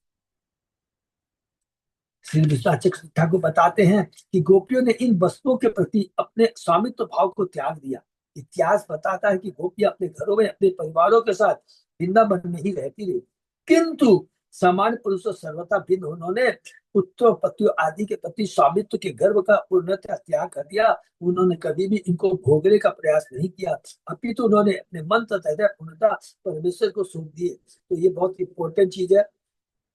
श्री विश्वनाथ ठाकुर बताते हैं कि गोपियों ने इन वस्तुओं के प्रति अपने स्वामित्व भाव को त्याग दिया। इतिहास बताता है कि गोपियां अपने घरों में अपने परिवारों के साथ वृंदावन में ही रहती रही, किंतु सामान्य पुरुषों सर्वथा भिन्न उन्होंने पुत्रों पतियों आदि के प्रति स्वामित्व के गर्व का पूर्णतः त्याग कर दिया। उन्होंने कभी भी इनको भोगने का प्रयास नहीं किया, अपितु उन्होंने अपने मन तथा हृदय पूर्णतः परमेश्वर को सौंप दिए। तो ये बहुत इंपॉर्टेंट चीज है,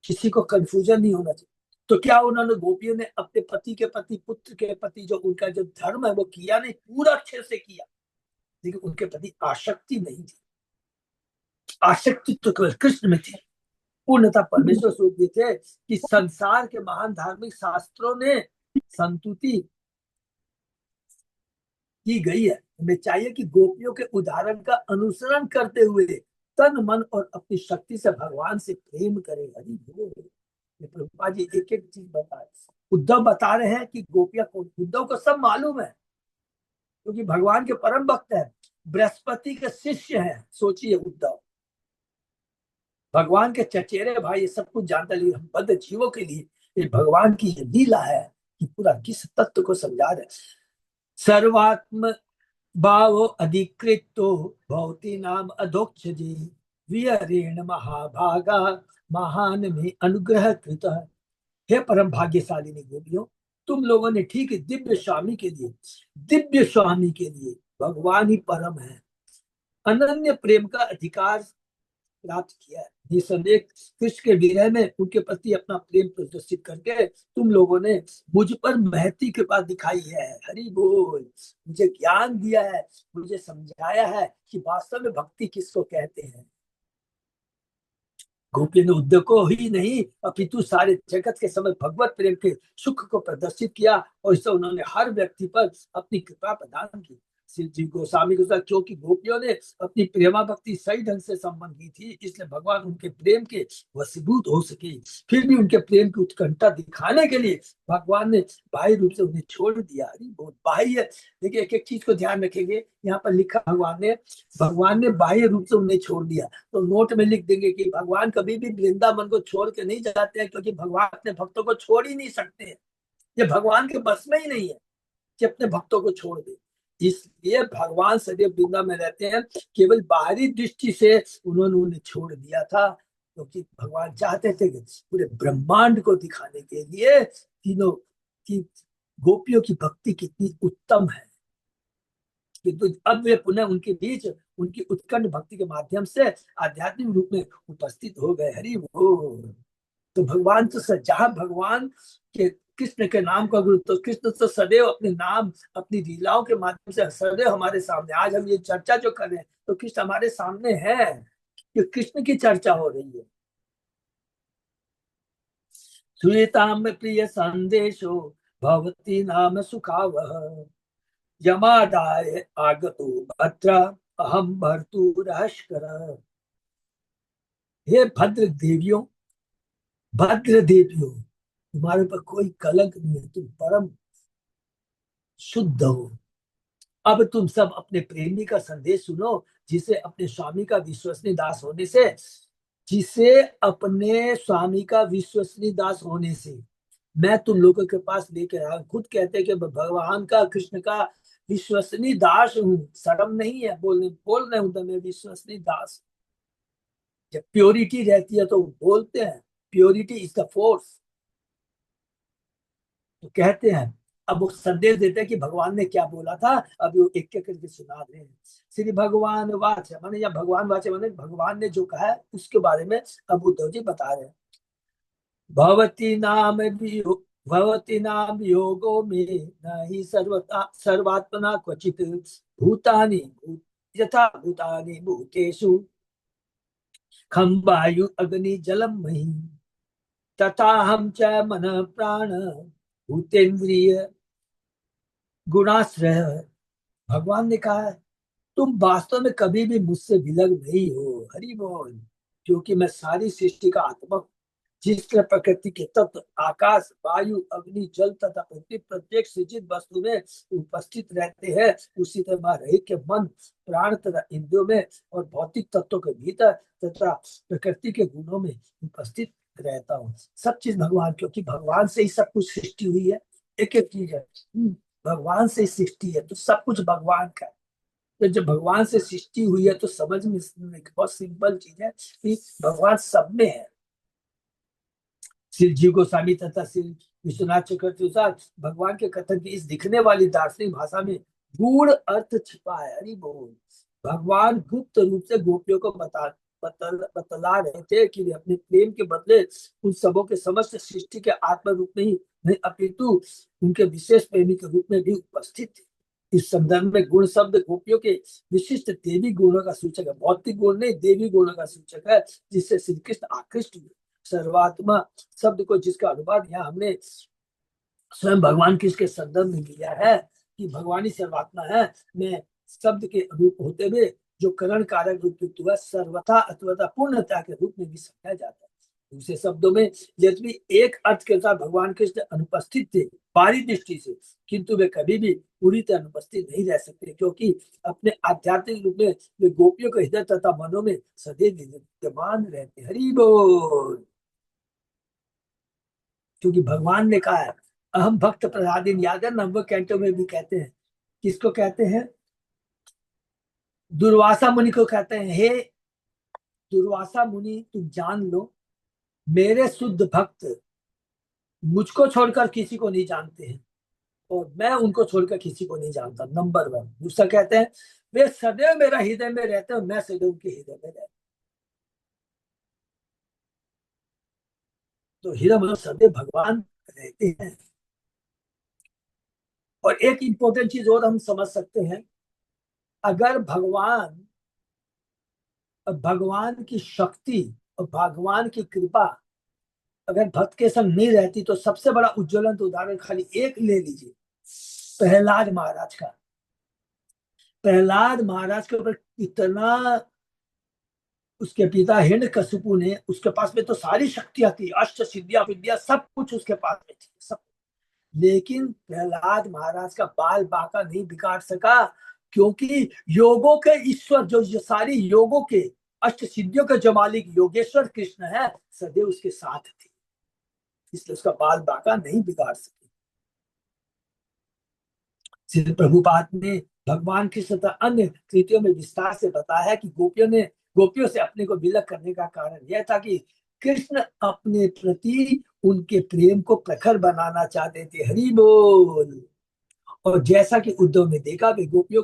किसी को कंफ्यूजन नहीं होना चाहिए। तो क्या उन्होंने गोपियों ने अपने पति के प्रति पुत्र के प्रति जो उनका जो धर्म है वो किया नहीं, पूरा अच्छे से किया, लेकिन उनके प्रति आसक्ति नहीं थी। आसक्ति तो केवल कृष्ण में थी, पूर्णतः परमेश्वर स्वरूप भी थे कि संसार के महान धार्मिक शास्त्रों ने संतुति की गई है। हमें चाहिए कि गोपियों के उदाहरण का अनुसरण करते हुए तन मन और अपनी शक्ति से भगवान से प्रेम करें। हरि बोल। ये प्रभुपाद जी एक एक चीज बता रहे, उद्धव बता रहे हैं कि गोपियां कौन, उद्धव को सब मालूम है क्योंकि भगवान के परम भक्त है, बृहस्पति के शिष्य हैं। सोचिए उद्धव भगवान के चचेरे भाई, ये सब कुछ जानता, लेकिन हम बद्ध जीवों के लिए ये भगवान की ये लीला है कि पूरा किस तत्व को समझा रहे। सर्वात्म भाव अधिकृतो भवती नाम अधोक्षजे विहरेण महाभागा महान में अनुग्रह कृत। हे परम भाग्यशालिनी गोपियों, तुम लोगों ने ठीक दिव्य स्वामी के लिए भगवान ही परम है, अनन्य प्रेम का अधिकार प्राप्त किया है। निसंदेह कृष्ण के विरह में उनके प्रति अपना प्रेम प्रदर्शित करके तुम लोगों ने मुझ पर महती कृपा दिखाई है। हरि बोल। मुझे ज्ञान दिया है, मुझे समझाया है कि वास्तव में भक्ति किसको कहते हैं। गोपी ने उद्धव को ही नहीं अपितु सारे जगत के समय भगवत प्रेम के सुख को प्रदर्शित किया और इससे उन्होंने हर व्यक्ति पर अपनी कृपा प्रदान की। श्री जी गोस्वामी के साथ क्योंकि गोपियों ने अपनी प्रेमा भक्ति सही ढंग से संबंध की थी, इसलिए भगवान उनके प्रेम के वशीभूत हो सके। फिर भी उनके प्रेम की उत्कंठा दिखाने के लिए भगवान ने बाह्य रूप से उन्हें छोड़ दिया। अरे बहुत बाह्य, देखिए एक एक चीज को ध्यान रखेंगे। यहाँ पर लिखा भगवान ने बाह्य रूप से उन्हें छोड़ दिया, तो नोट में लिख देंगे कि भगवान कभी भी वृंदावन को छोड़ के नहीं जाते हैं, क्योंकि भगवान अपने भक्तों को छोड़ ही नहीं सकते हैं। ये भगवान के बस में ही नहीं है कि अपने भक्तों को छोड़ दे। इसलिए भगवान सदैव वृंदावन में रहते हैं। केवल बाहरी दृष्टि से उन्होंने उन्हें छोड़ दिया था, क्योंकि भगवान चाहते थे कि पूरे ब्रह्मांड को दिखाने के लिए तीनों की गोपियों की भक्ति कितनी उत्तम है। किंतु अब वे पुनः उनके बीच उनकी उत्कंठ भक्ति के माध्यम से आध्यात्मिक रूप में उपस्थित हो गए। हरि बोल। तो भगवान तो जहां भगवान के कृष्ण के नाम का गुरु, तो कृष्ण तो सदैव अपने नाम अपनी लीलाओं के माध्यम से सदैव हमारे सामने। आज हम ये चर्चा जो कर रहे हैं तो कृष्ण हमारे सामने है, कि कृष्ण की चर्चा हो रही है। श्वेताम प्रिय संदेशो भवती नाम सुखावह यमादाय आगतो भद्र अहम भर्तुरहस्कर। हे भद्र देवियों, तुम्हारे ऊपर कोई कलंक नहीं है, तुम परम शुद्ध हो। अब तुम सब अपने प्रेमी का संदेश सुनो, जिसे अपने स्वामी का विश्वसनीय दास होने से मैं तुम लोगों के पास लेकर आया। खुद कहते हैं कि भगवान का कृष्ण का विश्वसनीय दास हूँ। शर्म नहीं है बोल रहे हूं तो मैं विश्वसनीय दास। जब प्योरिटी रहती है तो बोलते हैं प्योरिटी इज द फोर्स, तो कहते हैं। अब वो संदेश देते हैं कि भगवान ने क्या बोला था, अब वो एक एक करके सुना रहे हैं। श्री भगवान वाच माने, या भगवान वाच माने भगवान ने जो कहा है उसके बारे में अब उद्धव जी बता रहे हैं। भवती नाम भवती नाम योगो में नहीं सर्वात्मना क्वचित भूतानि यथा भूतानि भूतेषु खम वायु अग्नि जलम मही तथा हम च मन प्राण भूतेन्द्रिय गुणाश्रय। भगवान ने कहा है तुम वास्तव में कभी भी मुझसे विलग नहीं हो। हरि बोल। क्योंकि मैं सारी सृष्टि का आत्मा हूँ। जिस तरह प्रकृति के तत्व आकाश, वायु, अग्नि, जल तथा पृथ्वी प्रत्येक सृजित वस्तु में उपस्थित रहते हैं, उसी तरह मैं रहित के मन, प्राण तथा इंद्रियों में और भौतिक तत्वों के भीतर तथा प्रकृति के गुणों में उपस्थित रहता हूँ। सब चीज भगवान, क्योंकि भगवान से ही सब कुछ सृष्टि हुई है। एक एक चीज है, भगवान से ही सृष्टि है, तो सब कुछ भगवान का है। तो जब भगवान से सृष्टि हुई है तो समझ में बहुत सिंपल चीज है कि भगवान सब में है। श्री जीव गोस्वामी तथा श्री विश्वनाथ चक्रवर्ती अनुसार भगवान के कथन की इस दिखने वाली दार्शनिक भाषा में गूढ़ अर्थ छिपा है। हरि बोल। भगवान गुप्त रूप से गोपियों को बतला रहे थे कि वे अपने प्रेम के बदले उन सबों के समस्त सृष्टि के आत्म रूप में ही नहीं अपितु उनके विशेष प्रेमी के रूप में भी उपस्थित थे। इस संदर्भ में गुण शब्द गोपियों के विशिष्ट देवी गुणों का सूचक है। भौतिक गुण नहीं, देवी गुणों का सूचक है, जिससे श्री कृष्ण आकृष्ट हुए। सर्वात्मा शब्द को जिसका अनुवाद यहाँ हमने स्वयं भगवान कृष्ण के संदर्भ में लिया है कि भगवान ही सर्वात्मा है, मैं शब्द के रूप होते हुए जो करण कारक रूप युक्त हुआ सर्वथा अथवा पूर्णता के रूप में भी समझा जाता है। दूसरे शब्दों में यद्यपि एक अर्थ के साथ भगवान कृष्ण अनुपस्थित थे बाहरी दृष्टि से, किंतु वे कभी भी पूरी तरह अनुपस्थित नहीं रह सकते, क्योंकि अपने आध्यात्मिक रूप में वे गोपियों के हृदय तथा मनों में सदैव विद्यमान रहते। हरि बोल। क्योंकि भगवान ने कहा है अहम भक्त प्रसादिन, याद है नंबर कैंटो में भी कहते हैं। किसको कहते हैं? दुर्वासा मुनि को कहते हैं, हे दुर्वासा मुनि तुम जान लो, मेरे शुद्ध भक्त मुझको छोड़कर किसी को नहीं जानते हैं और मैं उनको छोड़कर किसी को नहीं जानता। Number one. दूसरा कहते हैं वे सदैव मेरा हृदय में रहते हैं, मैं सदैव उनके हृदय में रहता हूं। तो हृदय मतलब सदैव भगवान रहते हैं। और एक इंपॉर्टेंट चीज और हम समझ सकते हैं, अगर भगवान की शक्ति और भगवान की कृपा अगर भक्त के संग नहीं रहती तो सबसे बड़ा उज्ज्वलन उदाहरण खाली एक ले लीजिए, प्रहलाद महाराज का। प्रहलाद महाराज के ऊपर इतना उसके पिता हिरण्यकशिपु ने, उसके पास में तो सारी शक्तियां थी, अष्ट सिद्धियां विद्या सब कुछ उसके पास में थी सब, लेकिन प्रहलाद महाराज का बाल बांका नहीं बिगाड़ सका, क्योंकि योगों के ईश्वर जो सारी योगों के अष्ट सिद्धियों के जो मालिक योगेश्वर कृष्ण है सदैव उसके साथ थे, इसलिए उसका बाल बांका नहीं बिगाड़ सके। श्री प्रभुपाद ने भगवान कृष्ण तथा अन्य कृतियों में विस्तार से बताया है कि गोपियों से अपने को विलग करने का कारण यह था कि कृष्ण अपने प्रति उनके प्रेम को प्रखर बनाना चाहते थे। हरि बोल। और जैसा कि उद्धव ने देखा, वे गोपियों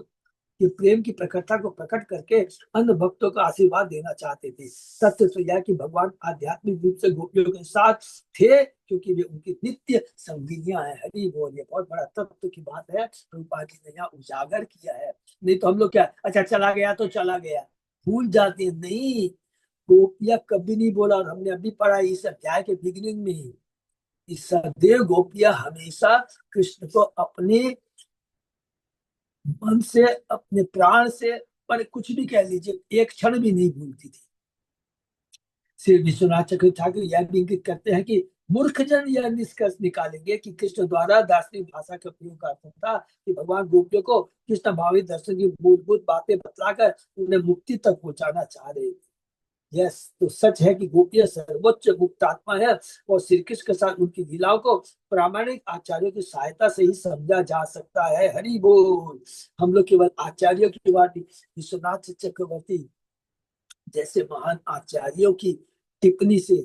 के प्रेम की प्रखरता को प्रकट करके अन्य भक्तों को आशीर्वाद देना चाहते थे। सत्य तो यह कि भगवान आध्यात्मिक रूप से गोपियों के साथ थे, क्योंकि वे उनकी नित्य संगिनियां हैं। हरि बोल। ये बहुत बड़ा तत्व की बात है, प्रभुपाद जी ने यहाँ उजागर किया है। नहीं तो हम लोग क्या, अच्छा चला गया तो चला गया, भूल जाते हैं। नहीं, गोपियां कभी नहीं बोला, और हमने अभी पढ़ा इस अध्याय के बिगिनिंग में ही, इस सदैव गोपियां हमेशा कृष्ण को अपने मन से, अपने प्राण से, पर कुछ भी कह लीजिए, एक क्षण भी नहीं भूलती थी। श्री विश्वनाथ चक्रवर्ती ठाकुर यह भी इंगित करते हैं कि मूर्ख जन यह निष्कर्ष निकालेंगे कि कृष्ण द्वारा दार्शनिक भाषा का प्रयोग का अर्थ था कि भगवान गोपियों को कृष्ण भावी दर्शन की मूलभूत बातें बतलाकर उन्हें मुक्ति तक पहुंचाना चाह रहे थे। यह तो सच है कि गोपियां सर्वोच्च मुक्त आत्मा है, और श्री कृष्ण के साथ उनकी लीलाओं को प्रामाणिक आचार्यों की सहायता से ही समझा जा सकता है। हरि बोल। हम लोग केवल आचार्यों की बात, विश्वनाथ चक्रवर्ती जैसे महान आचार्यों की टिप्पणी से,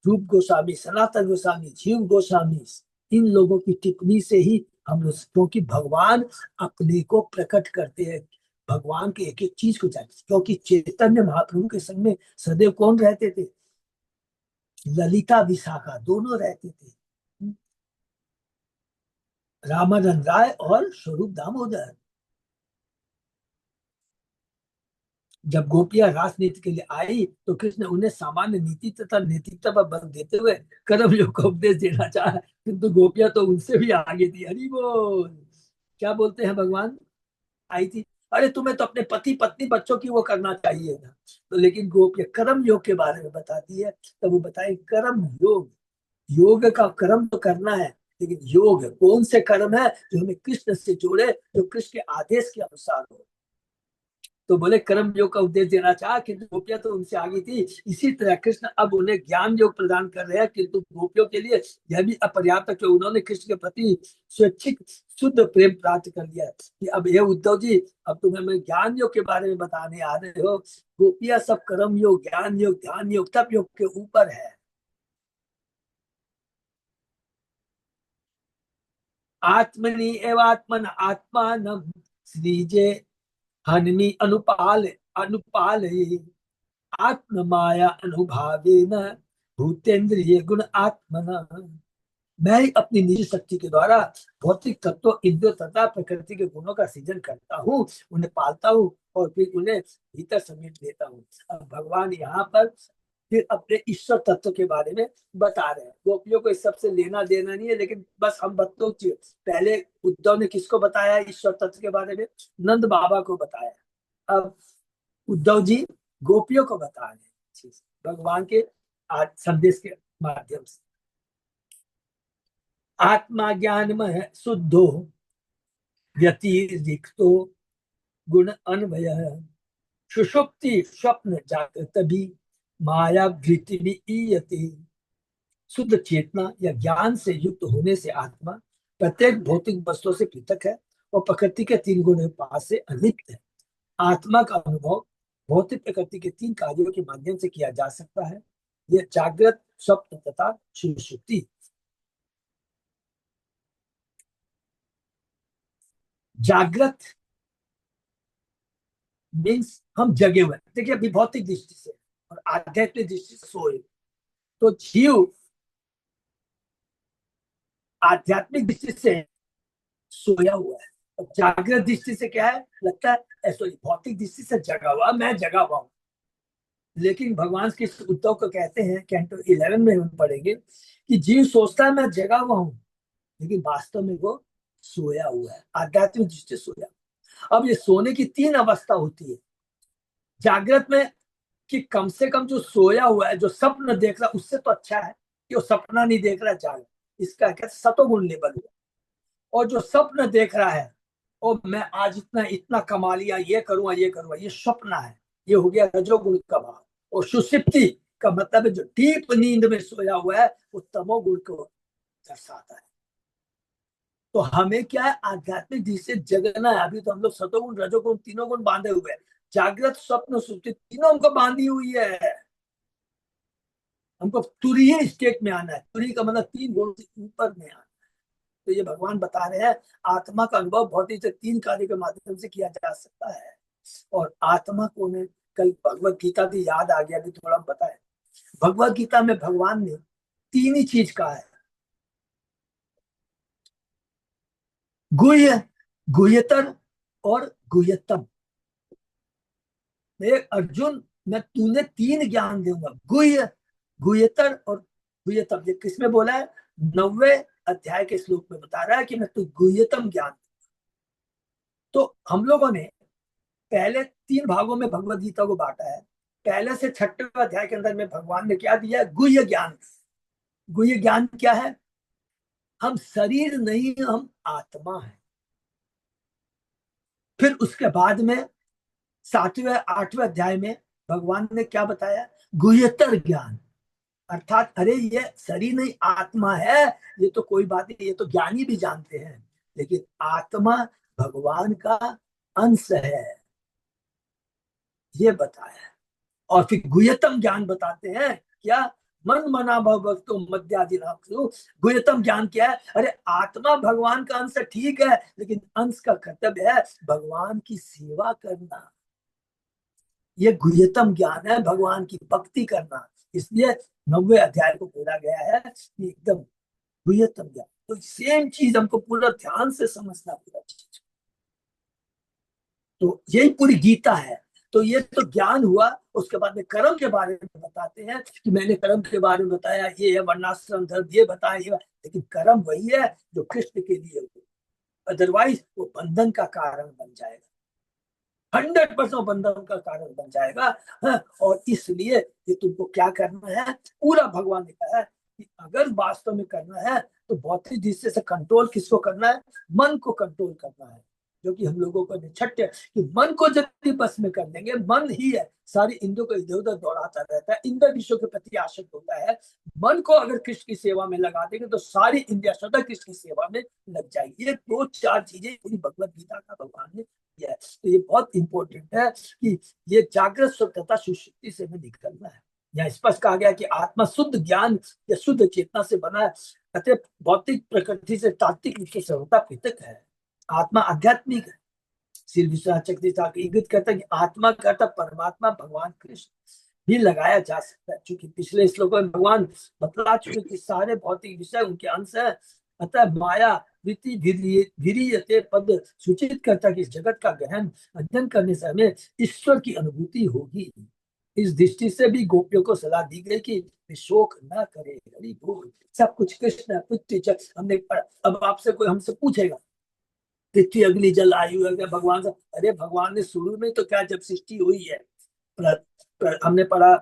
रूप गोस्वामी, सनातन गोस्वामी, जीव गोस्वामी, इन लोगों की टिप्पणी से ही हम लोग, क्योंकि भगवान अपने को प्रकट करते हैं, भगवान के एक एक चीज को जानते, क्योंकि चैतन्य महाप्रभु के संग में सदैव कौन रहते थे? ललिता विशाखा दोनों रहते थे, रामानंद राय और स्वरूप दामोदर। जब गोपियां राजनीति के लिए आई तो कृष्ण उन्हें सामान्य नीति तथा नैतिकता पर बल देते हुए कर्म योग का उपदेश देना चाहा, किंतु गोपियां तो उनसे भी आगे थी। हरि बोल। क्या बोलते हैं भगवान? आई थी, अरे तुम्हें तो अपने पति पत्नी बच्चों की वो करना चाहिए ना। तो लेकिन गोपियां कर्म योग के बारे में बताती है, तो वो बताए कर्म योग, योग का कर्म तो करना है, लेकिन योग कौन से कर्म है जो हमें कृष्ण से जोड़े, जो कृष्ण के आदेश के अनुसार हो। तो बोले कर्म योग का उपदेश देना चाहा, किंतु गोपियां तो उनसे आगे थी। इसी तरह कृष्ण अब उन्हें ज्ञान योग प्रदान कर रहे हैं, किंतु गोपियों के लिए यह भी अपर्याप्त है कि उन्होंने कृष्ण के प्रति स्वैच्छिक शुद्ध प्रेम प्राप्त कर लिया है। कि अब ये उद्धव जी, अब तुम्हें मैं ज्ञान योग के बारे में बताने आ रहे हो। गोपियां सब कर्म योग, ज्ञान योग, ध्यान योग, तप योग के ऊपर है। आत्मनि एवात्मन आत्मानं सृजे हन्मि अनुपाल अनुपाल आत्म माया अनुभावेन भूतेन्द्रिय गुण आत्मना। मैं ही अपनी निजी शक्ति के द्वारा भौतिक तत्व, इंद्रियों तथा प्रकृति के गुणों का सृजन करता हूँ, उन्हें पालता हूँ और फिर उन्हें भीतर समेट देता हूँ। अब भगवान यहाँ पर फिर अपने ईश्वर तत्व के बारे में बता रहे हैं। गोपियों को इस सबसे लेना देना नहीं है, लेकिन बस हम बच्चों की, पहले उद्धव ने किसको बताया ईश्वर तत्व के बारे में? नंद बाबा को बताया। अब उद्धव जी गोपियों को बता रहे हैं भगवान के आज संदेश के माध्यम से। आत्मा ज्ञानमय शुद्धो व्यतिरिक्तो गुण अन्वय सुषुप्ति स्वप्न जागृत भी माया वृत्ति भी ईयते। शुद्ध चेतना या ज्ञान से युक्त होने से आत्मा प्रत्येक भौतिक वस्तु से पृथक है और प्रकृति के तीन गुणों पास से अलिप्त है। आत्मा का अनुभव भौतिक प्रकृति के तीन कार्यों के माध्यम से किया जा सकता है। यह जागृत, स्वप्न तथा सुषुप्ति। जागृत मीन्स हम जगे हुए, देखिए अभी भौतिक दृष्टि से, और आध्यात्मिक दृष्टि से सोए। तो जीव आध्यात्मिक दृष्टि से सोया हुआ है, और जागृत दृष्टि से क्या है, लगता है सॉरी भौतिक दृष्टि से जगा हुआ, मैं जगा हुआ हूँ। लेकिन भगवान के उद्धव को कहते हैं, कैंटो 11 में हम पढ़ेंगे कि जीव सोचता है मैं जगा हुआ हूँ, लेकिन वास्तव में वो सोया हुआ है, आध्यात्मिक दृष्टि से सोया। अब ये सोने की तीन अवस्था होती है जागृत में, कि कम से कम जो सोया हुआ है, जो स्वप्न देख रहा है, उससे तो अच्छा है कि वो सपना नहीं देख रहा है, जागृत। इसका क्या सतोगुण लेवल हुआ। और जो स्वप्न देख रहा है, और मैं आज इतना इतना कमा लिया, ये करूंगा ये करूंगा, ये स्वप्न है, ये हो गया रजोगुण का भाव। और सुषुप्ति का मतलब है जो डीप नींद में सोया हुआ है, वो तमोगुण को दर्शाता है। तो हमें क्या है, आध्यात्मिक दृष्टि से जगना है। अभी तो हम लोग सतोगुण रजोगुण तीनों गुण बांधे हुए हैं, जागृत स्वप्न सुषुप्ति तीनों हमको बांधी हुई है। हमको तुरीय स्टेट में आना है, तुरीय का मतलब तीन गुण से ऊपर में आना। तो ये भगवान बता रहे हैं आत्मा का अनुभव भौतिक से तीन कार्य के माध्यम से किया जा सकता है। और आत्मा को ने कल भगवत गीता भी याद आ गया, अभी थोड़ा बताए। भगवत गीता में भगवान ने तीन ही चीज कहा है, गुह्य, गुह्यतर और गुह्यतम। मेरे अर्जुन, मैं तूने तीन ज्ञान दूंगा, गुह्य, गुह्यतर और गुह्यतम। ये किसमें बोला है? 90वें अध्याय के श्लोक में बता रहा है कि मैं तू गुह्यतम ज्ञान। तो हम लोगों ने पहले तीन भागों में भगवत गीता को बांटा है। पहले से 6वें अध्याय के अंदर में भगवान ने क्या दिया? गुह्य ज्ञान। गुह्य ज्ञान क्या है? हम शरीर नहीं, हम आत्मा है। फिर उसके बाद में 7वें 8वें अध्याय में भगवान ने क्या बताया? गुह्यतर ज्ञान। अर्थात अरे ये शरीर नहीं आत्मा है, ये तो कोई बात नहीं, ये तो ज्ञानी भी जानते हैं, लेकिन आत्मा भगवान का अंश है, ये बताया। और फिर गुह्यतम ज्ञान बताते हैं क्या? मन मना भक्तो मध्यादि गुह्यतम ज्ञान क्या है? अरे आत्मा भगवान का अंश ठीक है, लेकिन अंश का कर्तव्य है भगवान की सेवा करना। ये गुह्यतम ज्ञान है, भगवान की भक्ति करना। इसलिए 90वें अध्याय को बोला गया है कि एकदम गुह्यतम ज्ञान। तो सेम चीज हमको पूरा ध्यान से समझना, पूरा चीज। तो यही पूरी गीता है। तो ये तो ज्ञान हुआ। उसके बाद में कर्म के बारे में बताते हैं कि मैंने कर्म के बारे में बताया, ये है वर्णाश्रम धर्म, ये बताया ये, लेकिन कर्म वही है जो कृष्ण के लिए हो, अदरवाइज वो बंधन का कारण बन जाएगा। 100% बंधन का कारण बन जाएगा। हाँ, और इसलिए ये तुमको क्या करना है, पूरा भगवान ने कहा है कि अगर वास्तव में करना है तो भौतिक दृष्टि से कंट्रोल किसको करना है, मन को कंट्रोल करना है। जो कि हम लोगों को निछट है कि मन को यदि बस में कर देंगे, मन ही है सारी इंद्रियों को इधर उधर दौड़ाता रहता है, इंद्र विषयों के प्रति आसक्त होता है। मन को अगर कृष्ण की सेवा में लगा देंगे तो सारी इंद्रिया सदा कृष्ण की सेवा में लग जाएगी। ये दो चार चीजें पूरी भगवत गीता का भगवान ने दिया है। तो ये बहुत इंपॉर्टेंट है कि ये जागृत स्वरूप तथा सुषुप्ति से हमें निकलना है। यहाँ स्पष्ट कहा गया कि आत्मा शुद्ध ज्ञान या शुद्ध चेतना से बना है, अतः भौतिक प्रकृति से तात्विक रूप से सर्वथा पृथक है। आत्मा आध्यात्मिक है। श्री विश्वनाथ चक्रवर्ती ठाकुर इंगित करता है कि आत्मा का अर्थ परमात्मा भगवान कृष्ण भी लगाया जा सकता है, क्योंकि पिछले श्लोकों में भगवान बतला चुके कि सारे भौतिक विषय उनके अंश है। अतः माया विरीयते पद सूचित करता कि इस जगत का गहन अध्ययन करने से हमें ईश्वर की अनुभूति होगी। इस दृष्टि से भी गोपियों को सलाह दी गई कि शोक न करे, हरि बोल, सब कुछ कृष्ण पुत्र हमने पढ़ा। अब आपसे कोई हमसे पूछेगा पृथ्वी अग्नि जल आयु है क्या भगवान से, अरे भगवान ने शुरू में तो क्या, जब सृष्टि हुई है हमने पढ़ा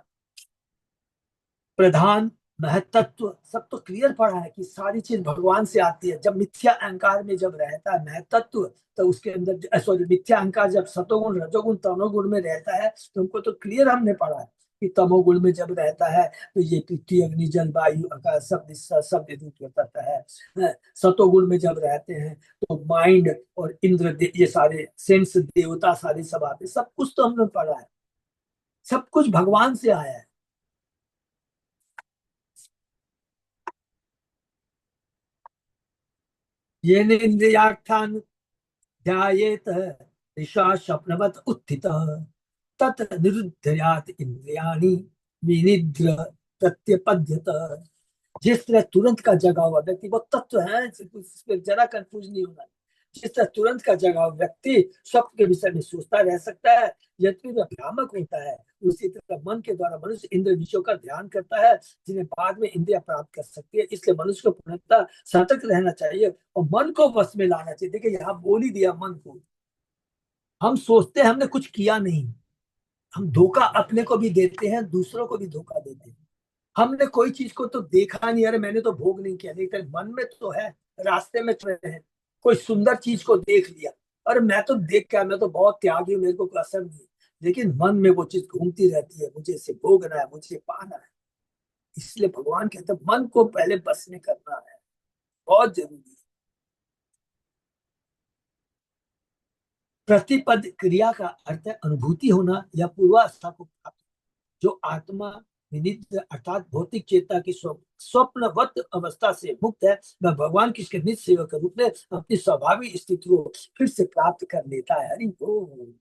प्रधान महतत्व सब तो क्लियर पढ़ा है कि सारी चीज भगवान से आती है। जब मिथ्या अहंकार में जब रहता है महतत्व, तो उसके अंदर सॉरी मिथ्या अहंकार जब सतोगुण रजोगुण तमोगुण में रहता है, तो उनको तो क्लियर हमने पढ़ा है कि तमोगुण में जब रहता है तो ये पृथ्वी अग्नि जल वायु आकाश सब रूप करता है। सतोगुण में जब रहते हैं तो माइंड और इंद्र ये सारे सेंस देवता सारे सब आते, सब कुछ तो हमने पढ़ा है। सब कुछ भगवान से आया है। ये इंद्रियार्थान ध्यायेत ऋषा स्वप्नवत उत्थितः तत् निरुद्धयात इंद्रियाणि विनिद्र प्रत्यपद्यत। जिस तरह तुरंत का जगा हुआ व्यक्ति, वो तत्व है, इस पे जरा कंफ्यूज नहीं होना। जिस तरह तुरंत का जगा हुआ व्यक्ति स्वप्न के विषय में सोचता रह सकता है यद्यपि वह भ्रामक होता है, उसी तरह मन के द्वारा मनुष्य इंद्र विषयों का ध्यान करता है जिन्हें बाद में इंद्रिया प्राप्त कर सकती है। इसलिए मनुष्य को पूर्णतः सतर्क रहना चाहिए और मन को वश में लाना चाहिए। देखिए यहाँ बोल ही दिया मन को। हम सोचते हैं हमने कुछ किया नहीं, हम धोखा अपने को भी देते हैं, दूसरों को भी धोखा देते हैं। हमने कोई चीज को तो देखा नहीं, अरे मैंने तो भोग नहीं किया, लेकिन मन में तो है, रास्ते में चल रहे हैं, कोई सुंदर चीज को देख लिया, अरे मैं तो देख के मैं तो बहुत त्यागी हूँ, मेरे को कोई असर नहीं है। लेकिन मन में वो चीज घूमती रहती है, मुझे इसे भोगना है, मुझे पाना है। इसलिए भगवान कहते हैं मन को पहले बस में करना है, बहुत जरूरी है। प्रतिपद क्रिया का अर्थ है अनुभूति होना या पूर्वावस्था को प्राप्त। जो आत्मा विनिद्र अर्थात भौतिक चेतना की स्वप्नवत अवस्था से मुक्त है, वह भगवान की निज सेवक के रूप में अपनी स्वाभाविक स्थिति को फिर से प्राप्त कर लेता है। हरि बोल।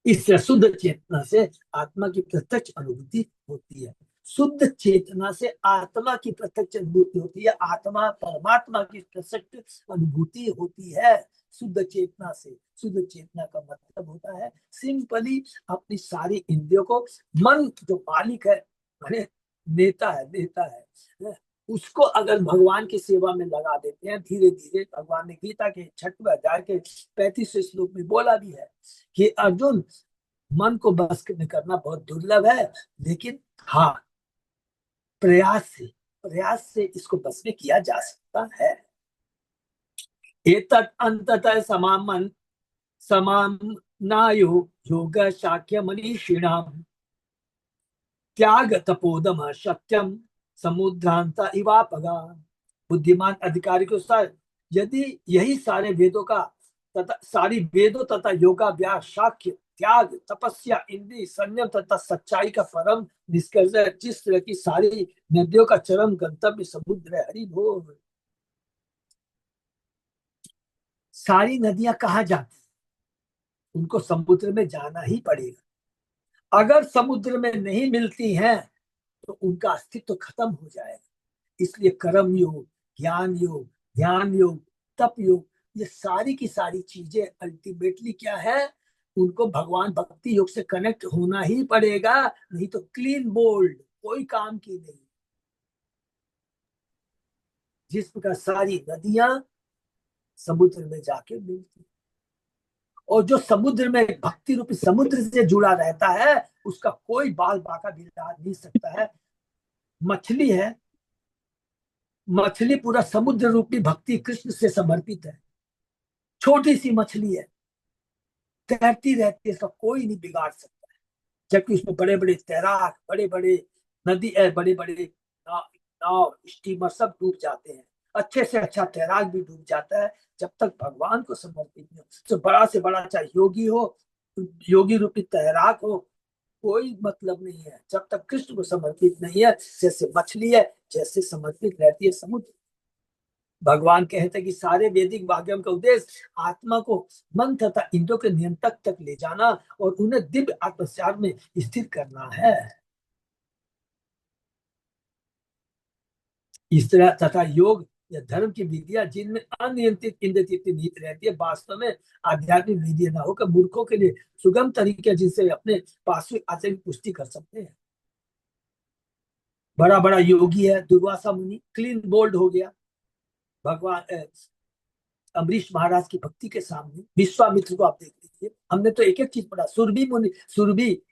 इस शुद्ध चेतना से आत्मा की प्रत्यक्ष अनुभूति होती है। शुद्ध चेतना से आत्मा की प्रत्यक्ष अनुभूति होती है, आत्मा परमात्मा की प्रत्यक्ष अनुभूति होती है शुद्ध चेतना से। शुद्ध चेतना का मतलब होता है सिंपली अपनी सारी इंद्रियों को, मन जो मालिक है माने नेता है, उसको अगर भगवान की सेवा में लगा देते हैं धीरे धीरे। भगवान ने गीता के 6वें अध्याय के 35वें श्लोक में बोला भी है कि अर्जुन मन को बस में करना बहुत दुर्लभ है, लेकिन हाँ प्रयास से इसको बस में किया जा सकता है। एतत् अंततः समाम्नायो योग शाक्य मनीषिणाम त्याग तपोदम सत्यम समुद्रांता इवापगा। बुद्धिमान अधिकारी के अनुसार यदि यही सारे वेदों का तथा सारी वेदों तथा योगाभ्यास साक्ष्य त्याग तपस्या इंद्रिय संयम तथा सच्चाई का परम निष्कर्ष है, जिस तरह की सारी नदियों का चरम गंतव्य समुद्र है। हरि बोल। सारी नदियां कहाँ जाती, उनको समुद्र में जाना ही पड़ेगा। अगर समुद्र में नहीं मिलती हैं तो उनका अस्तित्व तो खत्म हो जाएगा। इसलिए कर्म योग, ज्ञान योग, ध्यान योग, तप योग, ये सारी की सारी चीजें अल्टीमेटली क्या है, उनको भगवान भक्ति योग से कनेक्ट होना ही पड़ेगा, नहीं तो क्लीन बोल्ड कोई काम की नहीं। जिस प्रकार सारी नदियां समुद्र में जाके मिलती, और जो समुद्र में भक्ति रूपी समुद्र से जुड़ा रहता है उसका कोई बाल बाका भी ला नहीं सकता है। मछली है, मछली पूरा समुद्र रूपी भक्ति कृष्ण से समर्पित है। छोटी सी मछली है, तैरती रहती है, इसका कोई नहीं बिगाड़ सकता। जबकि उसमें बड़े बड़े तैराक, बड़े बड़े नदी, बड़े बड़े नाव स्टीमर सब डूब जाते हैं, अच्छे से अच्छा तैराक भी डूब जाता है। जब तक भगवान को समर्पित नहीं हो, तो बड़ा से बड़ा चाहे योगी हो, योगी रूपी तैराक हो, कोई मतलब नहीं है जब तक कृष्ण को समर्पित नहीं है। जैसे मछली है, जैसे समर्पित रहती है समुद्र। भगवान कहते हैं कि सारे वैदिक वाक्यों का उद्देश्य आत्मा को मन तथा इंद्रियों के नियंत्रण तक ले जाना और उन्हें दिव्य आत्मसार में स्थिर करना है। इस तरह तथा योग या धर्म की विधियां जिनमें अनियंत्रित इंद्रिय तृप्ति निहित रहती है, वास्तव में आध्यात्मिक विधि न होकर मूर्खों के लिए सुगम तरीके जिनसे अपने पार्श्विक आचरण की पुष्टि कर सकते हैं। बड़ा बड़ा योगी है दुर्वासा मुनि, क्लीन बोल्ड हो गया भगवान अम्बरीश महाराज की भक्ति के सामने। विश्वामित्र को आप देख लीजिए, हमने तो एक एक चीज पढ़ा। सुरभि मुनि, सुरभि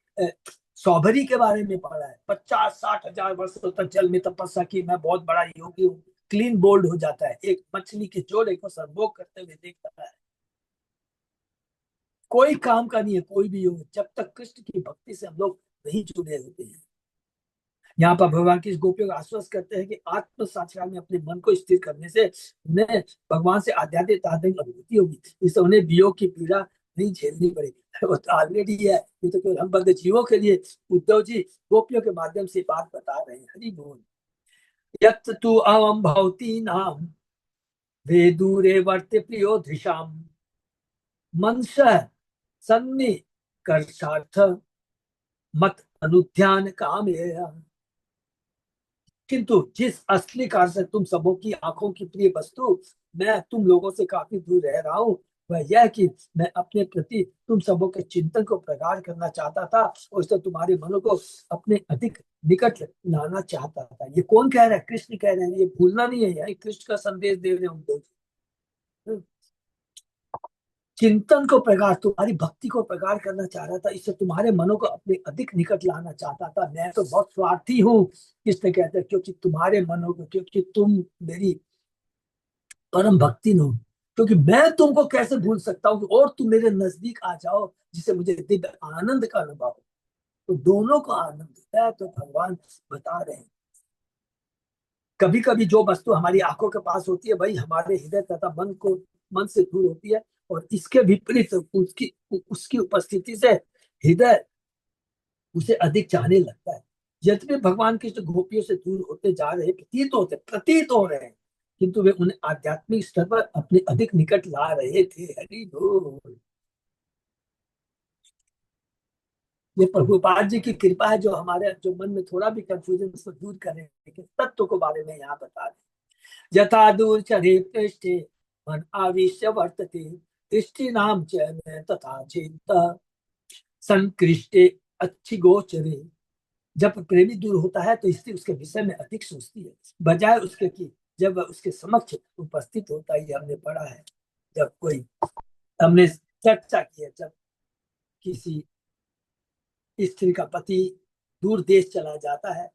सौभरी के बारे में पढ़ा है, 50-60 हजार वर्षों तक जल में तपस्या की, मैं बहुत बड़ा योगी हूँ। क्लीन बोल्ड हो जाता है, एक मछली के जोड़े को संभोग करते हुए देखता है। कोई काम का नहीं है कोई भी योग, जब तक कृष्ण की भक्ति से हम लोग नहीं जुड़े होते हैं। यहाँ पर भगवान की गोपियों को आश्वस्त करते हैं कि आत्म साक्षात्कार में अपने मन को स्थिर करने से उन्हें भगवान से आध्यात्मिक तादात्म्य अनुभूति होगी, इससे उन्हें वियोग की पीड़ा नहीं झेलनी पड़ेगी। वो तो ऑलरेडी है, ये तो केवल हम बंद जीवों के लिए उद्धव जी गोपियों के माध्यम से बात बता रहे हैं। हरि बोल। यत् तु अवम भवती नाम वे दूरे वर्ते प्रियो धृषाम मनस सन्नि कर्षार्थ मत अनुध्यान काम। किंतु जिस असली कारण से तुम सबों की आंखों की प्रिय वस्तु मैं तुम लोगों से काफी दूर रह रहा हूँ, वह यह कि मैं अपने प्रति तुम सबों के चिंतन को प्रगाढ़ करना चाहता था और इससे तुम्हारे मनों को अपने अधिक निकट लाना चाहता था। ये कौन कह रहा है? कृष्ण कह रहे हैं। ये भूलना नहीं है, यही कृष्ण का संदेश दे रहे हैं हम लोग। चिंतन को प्रगाढ़, तुम्हारी भक्ति को प्रगाढ़ करना चाह रहा था, इससे तुम्हारे मनों को अपने अधिक निकट लाना चाहता था। मैं तो बहुत स्वार्थी हूँ, किसने कहते हैं, क्योंकि तुम्हारे मनों को, क्योंकि तुम मेरी परम भक्ति हो, क्योंकि मैं तुमको कैसे भूल सकता हूँ और तुम मेरे नजदीक आ जाओ जिससे मुझे दिव्य आनंद का अनुभव हो। तो दोनों को आनंद होता है। तो भगवान बता रहे हैं कभी कभी जो वस्तु हमारी आंखों के पास होती है वही हमारे हृदय तथा मन से दूर होती है, और इसके विपरीत उसकी उसकी उपस्थिति से हृदय उसे अधिक चाहने लगता है। यद्यपि भगवान कृष्ण गोपियों से दूर होते जा रहे प्रतीत हो रहे हैं, किंतु वे उन्हें आध्यात्मिक स्तर पर अपने अधिक निकट ला रहे थे। हरि बोल। ये प्रभुपाद जी की कृपा है जो हमारे जो मन में थोड़ा भी कंफ्यूजन उसको दूर करने के तत्व को बारे में यहाँ बता रहे। यथा दूर चरे पृष्ठे मन आविश्य वर्तते दृष्टि नाम चैन तथा चिंता संकृष्टे अच्छी गोचरे। जब प्रेमी दूर होता है तो स्त्री उसके विषय में अधिक सोचती है बजाय उसके कि जब वह उसके समक्ष उपस्थित होता है। ये हमने पढ़ा है, जब कोई, हमने चर्चा की है, जब किसी स्त्री का पति दूर देश चला जाता है,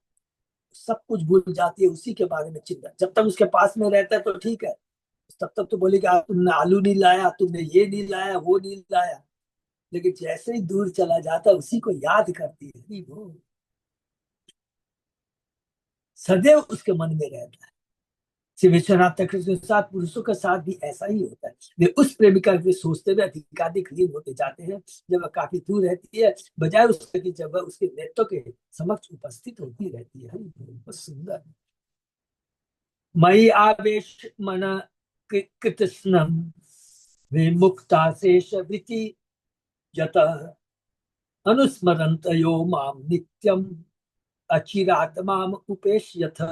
सब कुछ भूल जाती है, उसी के बारे में चिंता। जब तक उसके पास में रहता है तो ठीक है, तब तक तो बोलेगी तुमने आलू नहीं लाया, तुमने ये नहीं लाया, वो नहीं लाया। लेकिन जैसे ही दूर चला जाता है उसी को याद करती है, वो सदैव उसके मन में रहता है। श्री विश्वनाथ ठाकुर के साथ पुरुषों के साथ भी ऐसा ही होता है। वे उस प्रेमिका के सोचते हुए अधिकाधिक लीन होते जाते हैं जब वह काफी दूर रहती है, बजाय उसके कि जब वह उसके नेत्रों के समक्ष उपस्थित होती रहती है। बहुत सुंदर। मई आवेश मन कृतस्नम विमुक्ता शेष वृत्ति यत अनुस्मरन्तयो माम नित्यम अचिरात माम उपेश्यथ।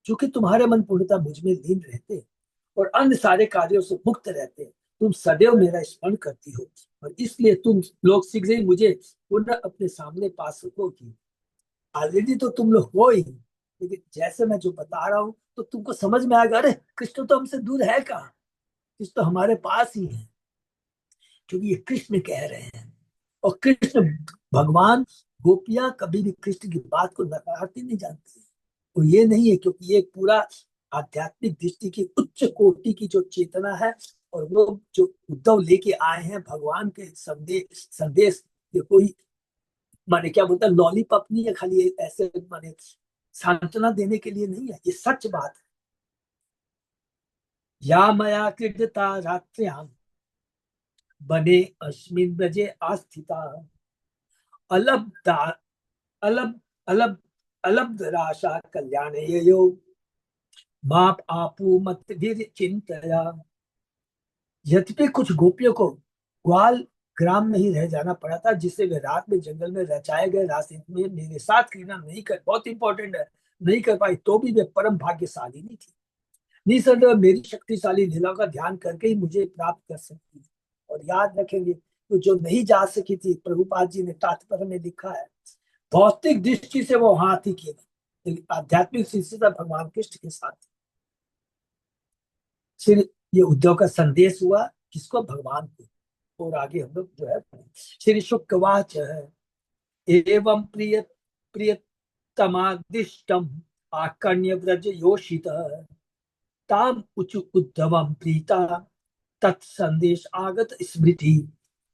चूंकि तुम्हारे मन पूर्णतः मुझ में लीन रहते और अन्य सारे कार्यों से मुक्त रहते, तुम सदैव मेरा स्मरण करती हो, और इसलिए तुम लोग शीघ्र ही मुझे पुनः अपने सामने पा सकोगी। ऑलरेडी तो तुम लोग हो ही, लेकिन जैसे मैं जो बता रहा हूँ तो तुमको समझ में आएगा, अरे कृष्ण तो हमसे दूर है कहाँ, कृष्ण तो हमारे पास ही है। क्योंकि ये कृष्ण कह रहे हैं। और कृष्ण भगवान, गोपियां कभी भी कृष्ण की बात को नकारती नहीं जानती। तो ये नहीं है, क्योंकि ये पूरा आध्यात्मिक दृष्टि की उच्च कोटि की जो चेतना है, और वो जो उद्धव लेके आए हैं भगवान के संदेश संदेश, ये कोई माने क्या बोलता है लॉलीपॉप नहीं है, खाली ऐसे माने सांत्वना देने के लिए नहीं है, ये सच बात है। या मया कृता रात्र्याम बने अस्मिन् ब्रजे आस्थिता अलब्धा अलब अलब अलब्ध राशा कल्याण यो माप आपू मत चिंतया। यद्यपि कुछ गोपियों को ग्वाल ग्राम में ही रह जाना पड़ा था, जिससे वे रात में जंगल में रचाए गए रास्ते में मेरे साथ क्रीड़ा नहीं कर, बहुत इंपॉर्टेंट है, नहीं कर पाई, तो भी वे परम भाग्यशाली नहीं थी। निसंदेह मेरी शक्तिशाली लीला का ध्यान करके ही मुझे प्राप्त कर सकती है। और याद रखेंगे, तो जो नहीं जा सकी थी, प्रभुपाद जी ने तात्पर्य में लिखा है, भौतिक दृष्टि से वो वहां थी केवल, लेकिन आध्यात्मिक दृष्टि से भगवान कृष्ण के साथ थी। फिर ये उद्धव का संदेश हुआ किसको, भगवान को। और आगे हम लोग जो है श्री शुकवाच है, एवं प्रियतमादिष्टम आकर्ण्य व्रज योषित ताम उचु उद्धवम प्रीता तत्संदेश आगत स्मृति।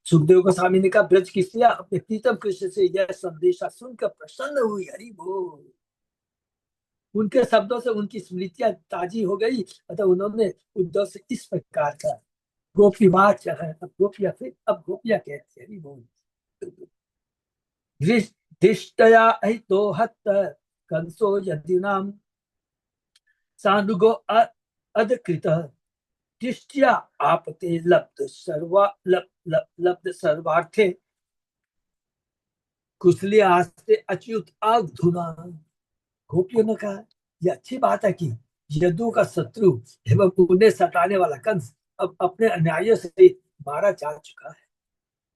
सुखदेव गोस्वामी ने कहा, ब्रज की स्त्रियां अपने प्रीतम कृष्ण से यह संदेशा सुनकर प्रसन्न हुई, हरि बोल। उनके शब्दों से उनकी स्मृतियां ताजी हो गई, अतः उन्होंने उद्धव से इस प्रकार का गोपी बात है, अब गोपिया, फिर अब गोपिया कहती है, हरि बोल। दृष्टया अहितो हत कंसो यदीनाम सानुगो अधकृत दृष्टिया आपते लब्ध सर्वार्थे कुशली आस्ते अच्युत अधुना। गोपियों ने कहा, यह अच्छी बात है कि यदु का शत्रु एवं उन्हें सताने वाला कंस अब अपने अन्यायों से मारा जा चुका है।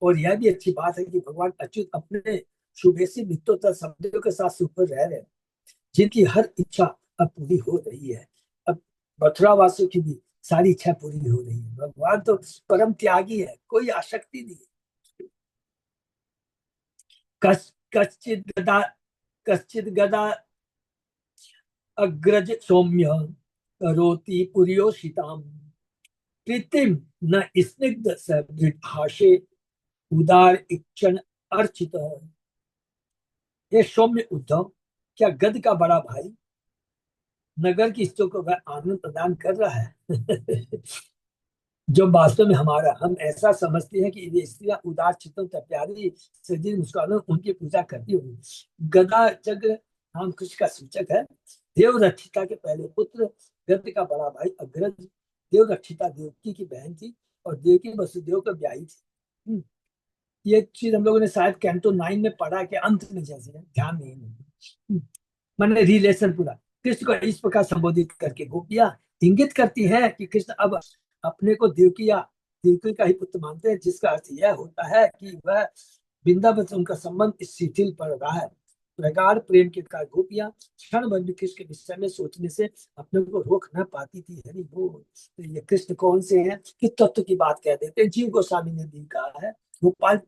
और यह भी अच्छी बात है कि भगवान अच्युत अपने शुभेशी मित्रों तथा समझों के साथ सुख पर रह रहे हैं, जिनकी हर इच्छा अब पूरी हो रही है। अब मथुरा वासियों की भी सारी इच्छा पूरी हो रही है। भगवान तो परम त्यागी है, कोई आसक्ति नहीं है। कश्चित गदा कश्चित गदा अग्रज सौम्य करोति पुरियोषिताम प्रीतिम न स्निग्ध सहाशे उदार इक्षण अर्चित। ये सौम्य उद्धव, क्या गद का बड़ा भाई नगर की स्त्रियों को वह आनंद प्रदान कर रहा है जो वास्तव में हमारा, हम ऐसा समझते हैं कि ये स्त्रियां उदार चित्तों तथा प्यारी सजीव मुस्कुराहट उनकी पूजा करती होगी। गदा जग नाम कृष्ण का सूचक है। देव रक्षिता के पहले पुत्र गद का बड़ा भाई अग्रज देव रक्षिता देवकी की बहन थी, और देवकी वसुदेव का ब्याही थी। ये चीज हम लोगों ने शायद कैंटो 9 में पढ़ा के अंत में, जैसे ध्यान नहीं। मैंने रिलेशन पूरा कृष्ण को इस प्रकार संबोधित करके गोपियां इंगित करती हैं कि कृष्ण अब अपने को देवकी का ही पुत्र मानते हैं, जिसका अर्थ यह होता है कि वह वृंदावन से उनका संबंध इस शिथिल पड़ रहा है। प्रगाढ़ प्रेम के कारण गोपियां क्षण भर भी कृष्ण के विषय में सोचने से अपने को रोक न पाती थी, हरि बोल। तो ये कृष्ण कौन से हैं, किस तत्व की बात कह देते हैं। जीव गोस्वामी ने भी कहा है, गोपाल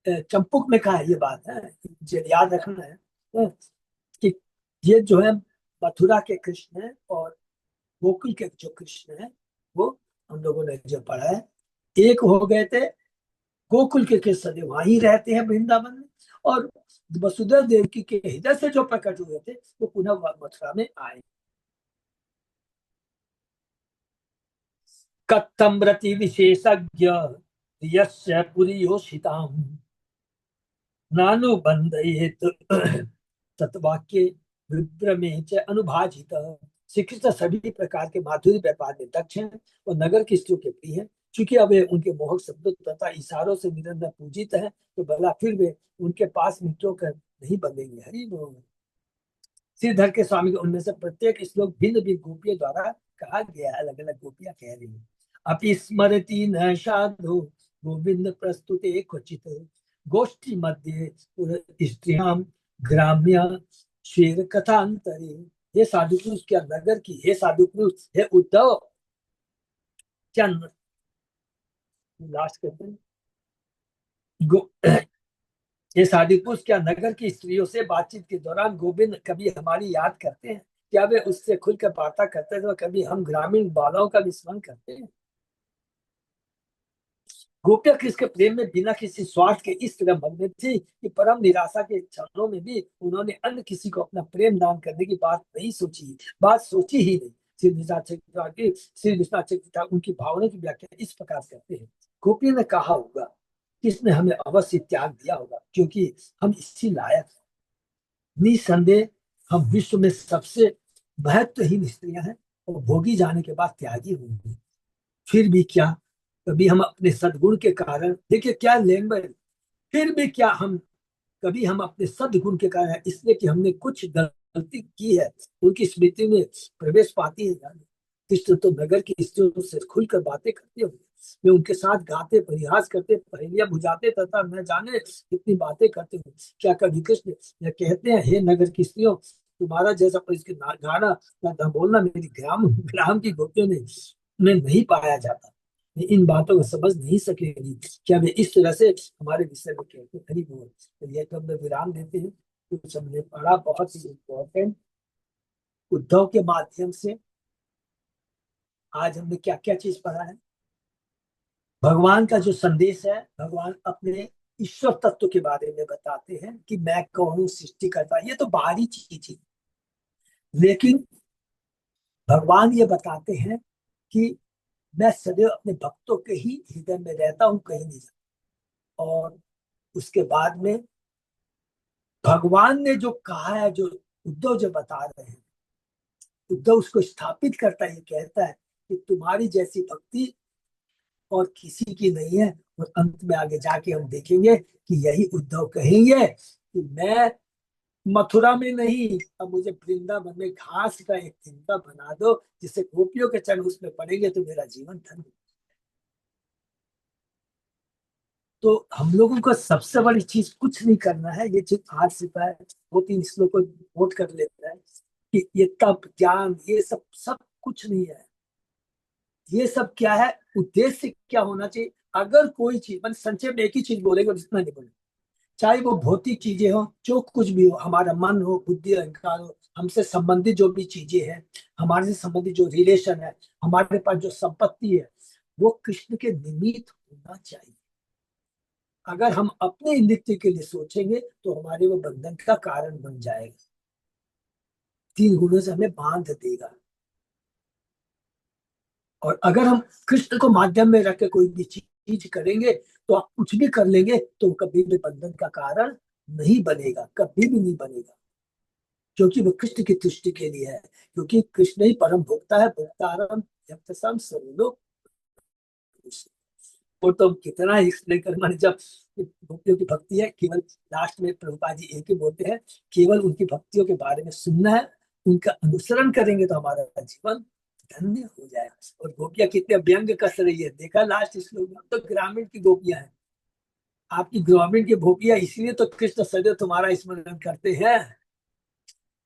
चंपुक में कहा है ये बात है, याद रखना है कि ये जो है मथुरा के कृष्ण है और गोकुल के जो कृष्ण है, वो हम लोगों ने जो पढ़ा है, एक हो गए थे। गोकुल के कृष्ण सदैव वहीं रहते हैं वृंदावन में, और वसुदेव देवकी के हृदय से जो प्रकट हुए थे वो पुनः मथुरा में आए। कथम रति विशेषज्ञ यस्य पुरियोषिताम नानुबंधयेत तत्वाक्य विभ्रमे च अनुभाजित। श्री कृष्ण सभी प्रकार के माधुर्य व्यापार में दक्ष हैं और नगर की स्त्रियों के प्रिय हैं। चूंकि अब वे उनके मोहक शब्दों तथा इशारों से निरंतर पूजित है, तो भला फिर वे उनके पास मित्रों कर नहीं बनेंगे, हरि बोल। श्रीधर के स्वामी के उनमें से प्रत्येक श्लोक भिन्न भिन्न गोपियों द्वारा कहा गया है, अलग अलग गोपियां कह रही है। अपि स्मरति न साधु गोविंद प्रस्तुते क्वचित गोष्ठी मध्य स्त्रियां ग्राम्य शेर कथांतरे। हे साधु पुरुष, क्या नगर की, हे साधु पुरुष, हे उद्धव, क्या लास्ट करते हैं। ये सादीपुरुष क्या नगर की स्त्रियों से बातचीत के दौरान गोविंद कभी हमारी याद करते हैं? क्या वे उससे खुलकर बातें करते हैं? तो कभी हम ग्रामीण बालाओं का भी स्मरण करते हैं? गोपियां कृष्ण के प्रेम में बिना किसी स्वार्थ के इस तरह मग्न थी कि परम निराशा के क्षणों में भी उन्होंने अन्य किसी को अपना प्रेम दान करने की बात नहीं सोची, बात सोची ही नहीं। श्री विश्वनाथ चक्रवर्ती उनकी भावना की व्याख्या इस प्रकार करते हैं। गोपी ने कहा होगा, किसने हमें अवश्य त्याग दिया होगा, क्योंकि हम इसी लायक हैं। निसंदेह हम विश्व में सबसे महत्वहीन स्त्रियां हैं और भोगी जाने के बाद त्यागी होंगी। फिर भी क्या कभी हम अपने सद्गुण के कारण, देखिए क्या लैंग्वेज, फिर भी क्या हम कभी हम अपने सद्गुण के कारण, इसलिए कि हमने कुछ गलती की है, उनकी स्मृति में प्रवेश पाती है जाने। कृष्ण तो नगर की स्त्रियों से खुलकर बातें करते होंगे, वे उनके साथ गाते, परिहास करते, पहेलियां बुझाते तथा न जाने कितनी बातें करते हुए। क्या कभी कृष्ण यह कहते हैं, हे नगर की स्त्रियों, तुम्हारा जैसा कोई इसके गाना या बोलना मेरी ग्राम ग्राम की गोपियों में नहीं पाया जाता। वे इन बातों को समझ नहीं सकेगी। क्या वे इस तरह से हमारे विषय में कहते हैं? हरि बोल। तो ये तो हमने विराम देते हैं। कुछ हमने पढ़ा बहुत ही इम्पोर्टेंट उद्धव के माध्यम से। आज हमने क्या क्या चीज पढ़ा है? भगवान का जो संदेश है, भगवान अपने ईश्वर तत्व के बारे में बताते हैं कि मैं कौन हूँ, सृष्टि करता। ये तो बाहरी चीज है, लेकिन भगवान ये बताते हैं कि मैं सदैव अपने भक्तों के ही हृदय में रहता हूँ, कहीं नहीं जाता। और उसके बाद में भगवान ने जो कहा है, जो उद्धव जो बता रहे हैं, उद्धव उसको स्थापित करता है, ये कहता है कि तुम्हारी जैसी भक्ति और किसी की नहीं है। और अंत में आगे जाके हम देखेंगे कि यही उद्धव कहेंगे कि मैं मथुरा में नहीं, अब मुझे वृंदावन में घास का एक तिनका बना दो, जिससे गोपियों के चरण उसमें पड़ेंगे तो मेरा जीवन धन्य। तो हम लोगों को सबसे बड़ी चीज कुछ नहीं करना है। ये चीज आज सिखा है, 2-3 श्लोक को नोट कर लेता है कि ये तप ज्ञान ये सब सब कुछ नहीं है। ये सब क्या है, उद्देश्य क्या होना चाहिए? अगर कोई चीज, मैंने संक्षेप में एक ही चीज बोलेंगे और जितना नहीं बोलेंगे, चाहे वो भौतिक चीजें हो, जो कुछ भी हो, हमारा मन हो, बुद्धि अहंकार हो, हमसे संबंधित जो भी चीजें हैं, हमारे से संबंधित जो रिलेशन है, हमारे पास जो संपत्ति है, वो कृष्ण के निमित्त होना चाहिए। अगर हम अपने नृत्य के लिए सोचेंगे तो हमारे वो बंधन का कारण बन जाएगा, 3 गुणों से हमें बांध देगा। और अगर हम कृष्ण को माध्यम में रख के कोई भी चीज करेंगे, तो आप कुछ भी कर लेंगे तो कभी भी बंधन का कारण नहीं बनेगा, कभी भी नहीं बनेगा। क्योंकि वो कृष्ण की तुष्टि के लिए है, क्योंकि कृष्ण ही परम भोक्ता है। भोक्तारम यम सर्वलोक। वो तो कितना एक्सप्लेन कर, मैंने जब भक्तियों की भक्ति है, केवल लास्ट में प्रभुपाद जी एक ही बोलते हैं, केवल उनकी भक्तियों के बारे में सुनना है, उनका अनुसरण करेंगे तो हमारा जीवन धन्य हो जाएगा। और गोपियां कितने व्यंग कस रही है, देखा लास्ट श्लोक में? तो ग्रामीण की गोपियां हैं, आपकी ग्रामीण की गोपियां, इसलिए तो कृष्ण सदैव तुम्हारा स्मरण करते हैं।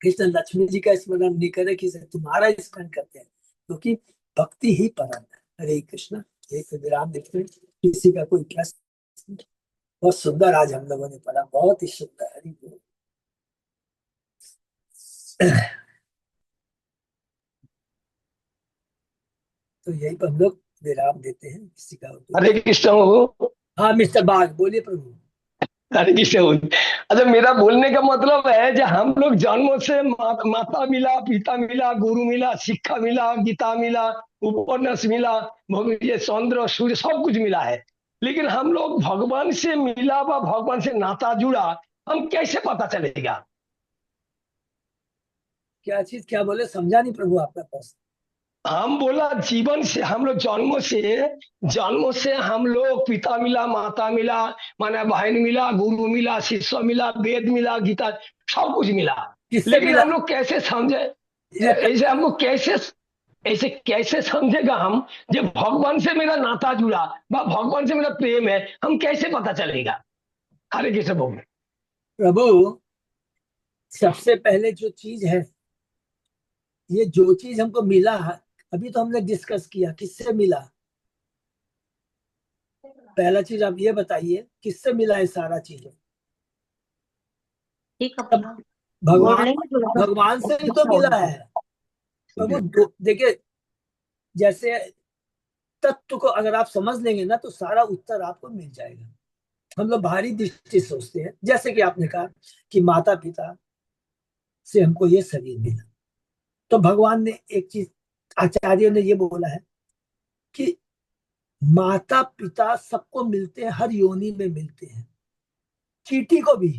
कृष्ण लक्ष्मी जी का स्मरण नहीं करे, किसी तुम्हारा स्मरण करते हैं, क्योंकि भक्ति ही परम है। हरे कृष्ण। एक विराम देते हैं। किसी का कोई प्रश्न? बहुत सुंदर आज हम लोगों ने पढ़ा, बहुत ही सुंदर। हरि बोल। तो यही पर हम लोग विराम देते हैं। किसी का हरे कृष्ण हो। हाँ मिस्टर बाग बोलिए प्रभु। हरे कृष्ण हो। अच्छा, मेरा बोलने का मतलब है जो हम लोग जन्मों से माता मिला, पिता मिला, गुरु मिला, शिक्षा मिला, गीता मिला, उपन्यास मिला, ये चंद्र सूर्य सब कुछ मिला है, लेकिन हम लोग भगवान से मिला व भगवान से नाता जुड़ा, हम कैसे पता चलेगा? क्या चीज, क्या बोले, समझा नहीं प्रभु आपका प्रश्न। हम बोला जीवन से हम लोग जन्मों से हम लोग पिता मिला, माता मिला, माने बहन मिला, गुरु मिला, शिष्य मिला, वेद मिला, गीता सब कुछ मिला, किससे लेकिन मिला? हम लोग कैसे समझे? ये ऐसे हमको कैसे ऐसे कैसे समझेगा हम जब भगवान से मेरा नाता जुड़ा व भगवान से मेरा प्रेम है, हम कैसे पता चलेगा? हरे कृष्ण बोल। प्रभु, सबसे पहले जो चीज है, ये जो चीज हमको मिला है, अभी तो हमने डिस्कस किया, किससे मिला? पहला चीज आप ये बताइए, किससे मिला है सारा चीजें? ठीक अपना भगवान, बोलेंगे थोड़ा सा। भगवान से ही तो मिला है। और वो देखिए, जैसे तत्व को अगर आप समझ लेंगे ना तो सारा उत्तर आपको मिल जाएगा। हम लोग बाहरी दृष्टि से सोचते हैं, जैसे कि आपने कहा कि माता पिता से हमको ये शरीर मिला, तो भगवान ने एक चीज, आचार्य ने ये बोला है कि माता पिता सबको मिलते हैं, हर योनि में मिलते हैं। चींटी को भी,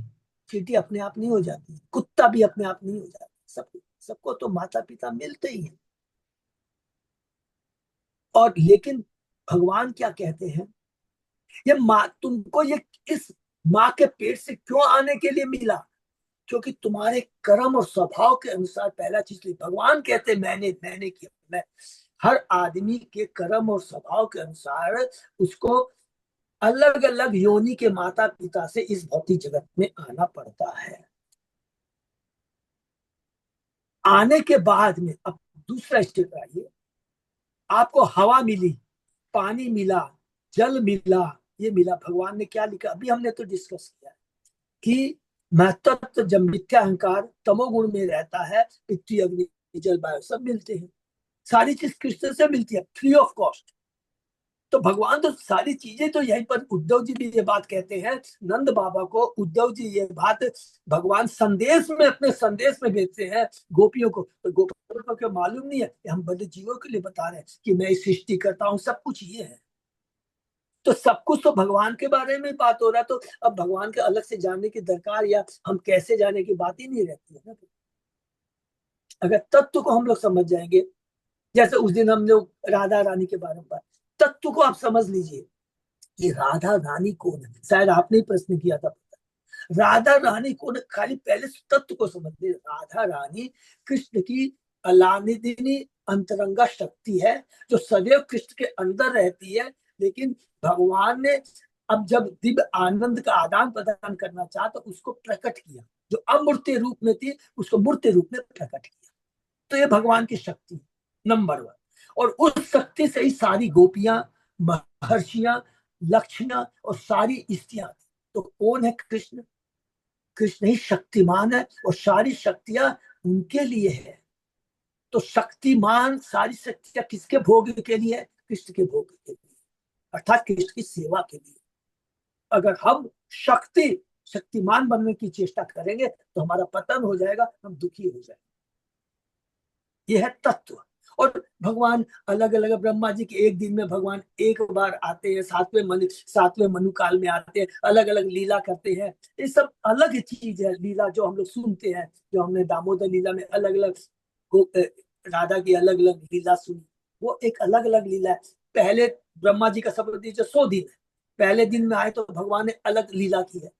चींटी अपने आप नहीं हो जाती, कुत्ता भी अपने आप नहीं हो जाता, सबको तो माता पिता मिलते ही हैं। और लेकिन भगवान क्या कहते हैं, ये माँ तुमको ये इस माँ के पेट से क्यों आने के लिए मिला? क्योंकि तुम्हारे कर्म और स्वभाव के अनुसार, पहला चीज भगवान कहते हैं मैंने किया। मैं हर आदमी के कर्म और स्वभाव के अनुसार उसको अलग अलग योनि के माता पिता से इस भौतिक जगत में आना पड़ता है। आने के बाद में अब दूसरा स्टेप आइए, आपको हवा मिली, पानी मिला, जल मिला, ये मिला। भगवान ने क्या लिखा, अभी हमने तो डिस्कस किया कि महत्व जब मिथ्या अहंकार तमोगुण में रहता है, पृथ्वी अग्नि जल वायु सब मिलते हैं, सारी चीज कृष्ण से मिलती है फ्री ऑफ कॉस्ट। तो भगवान तो सारी चीजें, तो यहीं पर उद्धव जी भी ये बात कहते हैं, नंद बाबा को उद्धव जी ये बात भगवान संदेश में, अपने संदेश में भेजते हैं गोपियों को। तो गोपियों को क्या मालूम नहीं है कि हम बड़े जीवों के लिए बता रहे हैं कि मैं सृष्टि करता हूँ, सब कुछ ये है। तो सब कुछ तो भगवान के बारे में बात हो रहा है, तो अब भगवान के अलग से जानने की दरकार या हम कैसे जाने की बात ही नहीं रहती है ना। अगर तत्व को हम लोग समझ जाएंगे, जैसे उस दिन हम लोग राधा रानी के बारे में बात, तत्व को आप समझ लीजिए, ये राधा रानी कौन है? शायद आपने ही प्रश्न किया था, राधा रानी कौन है? खाली पहले तत्व को समझ लीजिए। राधा रानी कृष्ण की अलानिदिनी अंतरंगा शक्ति है, जो सदैव कृष्ण के अंदर रहती है। लेकिन भगवान ने अब जब दिव्य आनंद का आदान प्रदान करना चाहा तो उसको प्रकट किया, जो अमूर्त रूप में थी उसको मूर्त रूप में प्रकट किया। तो ये भगवान की शक्ति नंबर 1। और उस शक्ति से ही सारी गोपियां, महर्षियां, लक्ष्मणा और सारी स्त्रियां। तो कौन है? कृष्ण। कृष्ण ही शक्तिमान है और सारी शक्तियां उनके लिए है। तो शक्तिमान सारी शक्तियां किसके भोग के लिए है? कृष्ण के भोग के लिए, अर्थात कृष्ण की सेवा के लिए। अगर हम शक्तिमान बनने की चेष्टा करेंगे तो हमारा पतन हो जाएगा, हम दुखी हो जाएंगे। यह है तत्व। और भगवान अलग अलग, ब्रह्मा जी के एक दिन में भगवान एक बार आते हैं, सातवें मनु काल में आते हैं, अलग अलग लीला करते हैं। ये सब अलग चीज है, लीला जो हम लोग सुनते हैं, जो हमने दामोदर लीला में अलग अलग राधा की अलग अलग लीला सुनी, वो एक अलग अलग लीला है। पहले ब्रह्मा जी का शपथ 100 दिन है, पहले दिन में आए तो भगवान ने अलग लीला की है,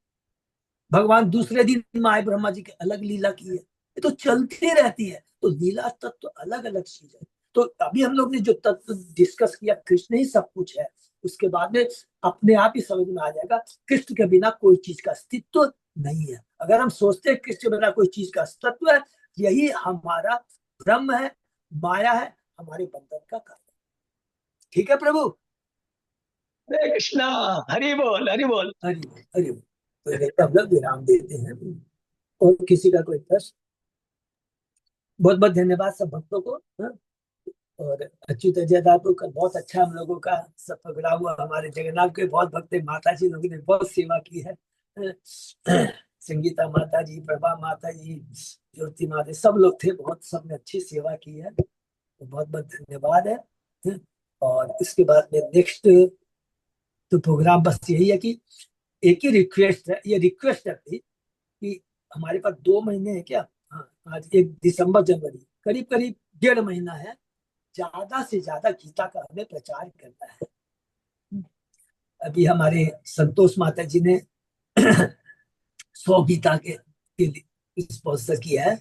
भगवान दूसरे दिन में आए ब्रह्मा जी की अलग लीला की है। ये तो चलती रहती है। तो लीला तत्व तो अलग अलग चीज है। तो अभी हम लोग ने जो तत्व डिस्कस किया, कृष्ण ही सब कुछ है, उसके बाद में अपने आप ही समझ में आ जाएगा कृष्ण के बिना कोई चीज का अस्तित्व नहीं है। अगर हम सोचते हैं कृष्ण के बिना कोई चीज का अस्तित्व है, यही हमारा भ्रम है, माया है, हमारे बंधन का कारण। ठीक है प्रभु? हरे कृष्णा। हरि बोल, हरि बोल, हरि बोल, हरि बोल। तो हम लोग विराम देते हैं। और किसी का कोई प्रश्न? बहुत बहुत धन्यवाद सब भक्तों को। हाँ? और अच्युत जयदार को कल बहुत अच्छा हम लोगों का सब पकड़ा हुआ। हमारे जगन्नाथ के बहुत भक्त हैं, माता जी लोगों ने बहुत सेवा की है। संगीता माता जी, प्रभा माता जी, ज्योति माता, सब लोग थे, बहुत सबने अच्छी सेवा की है, तो बहुत बहुत धन्यवाद है। और इसके बाद में नेक्स्ट तो प्रोग्राम बस यही है कि एक ही रिक्वेस्ट है, ये रिक्वेस्ट है कि हमारे पास 2 महीने है क्या? हाँ, आज 1 दिसंबर जनवरी, करीब करीब 1.5 महीना है। ज्यादा से ज्यादा गीता का हमें प्रचार करना है। अभी हमारे संतोष माता जी ने 100 गीता के लिए स्पॉन्सर किया है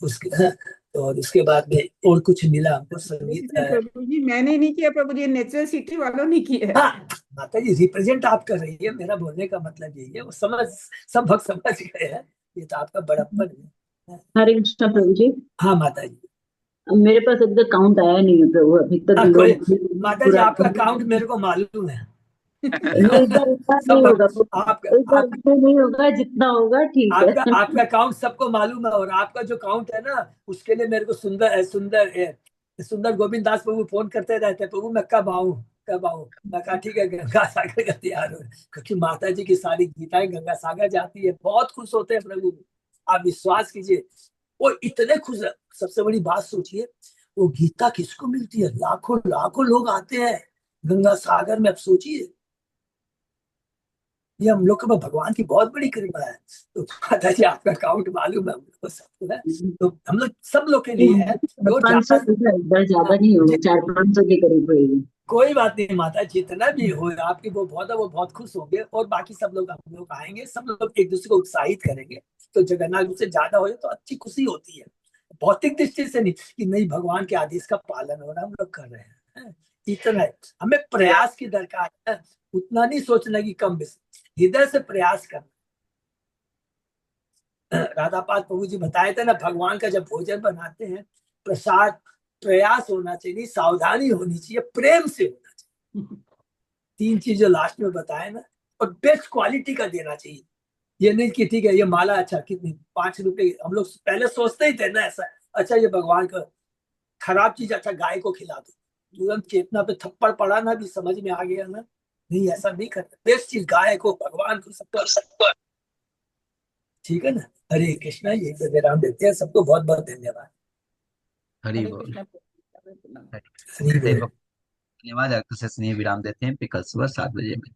उसके। और उसके बाद में और कुछ मिला हमको संगीत। प्रभु जी मैंने नहीं किया प्रभु जी, नेचुरल सिटी वालों ने किया है। हाँ माता जी, रिप्रेजेंट आप कर रही है, मेरा बोलने का मतलब यही है। वो सब भक्त समझ गए हैं, ये तो आपका बड़प्पन है। हरे कृष्णा प्रभु जी। हाँ माता जी, मेरे पास अभी तक काउंट आया नहीं है प्रभु, अभी तक कोई लोग माता जी आपका काउंट मेरे को मालूम है। नहीं, इस बार नहीं सब होगा। आपका इस बार आप, ऐसे नहीं होगा, जितना होगा ठीक है। आपका काउंट सबको मालूम है, और आपका जो काउंट है ना, उसके लिए मेरे को सुंदर गोविंद दास प्रभु फोन करते रहते हैं, प्रभु मैं कब आऊं, कब आऊं। मैं कहा ठीक है, गंगा सागर का तैयार हो, क्योंकि माता जी की सारी गीताएं गंगा सागर जाती है, बहुत खुश होते हैं प्रभु। आप विश्वास कीजिए, वो इतने खुश है। सबसे बड़ी बात सोचिए, वो गीता किसको मिलती है, लाखों लाखों लोग आते हैं गंगा सागर में। अब सोचिए, ये हम लोग के ऊपर भगवान की बहुत बड़ी कृपा है। तो माता जी आपका अकाउंट मालूम है हम लोग को, सबको है। तो हम लोग सब लोग के लिए है, जो 500 ज्यादा, होगा, इस बार ज्यादा नहीं होगा, 400-500 के करीब होगी। कोई बात नहीं माता, जितना भी हो आपकी वो बहुत खुश होंगे, और बाकी सब लोग हम लोग आएंगे, सब लोग एक दूसरे को उत्साहित करेंगे। तो जगन्नाथ जी से ज्यादा हो तो अच्छी खुशी होती है, भौतिक दृष्टि से नहीं, कि नहीं भगवान के आदेश का पालन हो रहा है, हम लोग कर रहे हैं। इतना है, हमें प्रयास की दरकार है, उतना नहीं सोचना कि कम बेसी, हृदय से प्रयास करना। राधापाद प्रभु जी बताए थे ना, भगवान का जब भोजन बनाते हैं, प्रसाद, प्रयास होना चाहिए, सावधानी होनी चाहिए, प्रेम से होना चाहिए। तीन चीजें लास्ट में बताए ना, और बेस्ट क्वालिटी का देना चाहिए। ये नहीं कि ठीक है ये माला अच्छा कितनी, 5 रुपए, हम लोग पहले सोचते ही थे ना ऐसा, अच्छा ये भगवान का खराब चीज, अच्छा गाय को खिला दो, तुरंत चेतना पे थप्पड़ पड़ा ना, भी समझ में आ गया ना, नहीं ऐसा नहीं करते, बेस्ट चीज गाय को, भगवान को, सबको। ठीक है ना। हरे कृष्णा, ये तो विराम देते हैं, सबको बहुत बहुत धन्यवाद। हरि हरे बोल। कृष्णा। हरि बोल। हरि जय बोल। भक्त। धन्यवाद। अगले सेशन में विराम देते हैं, फिर कल सुबह 7 बजे में।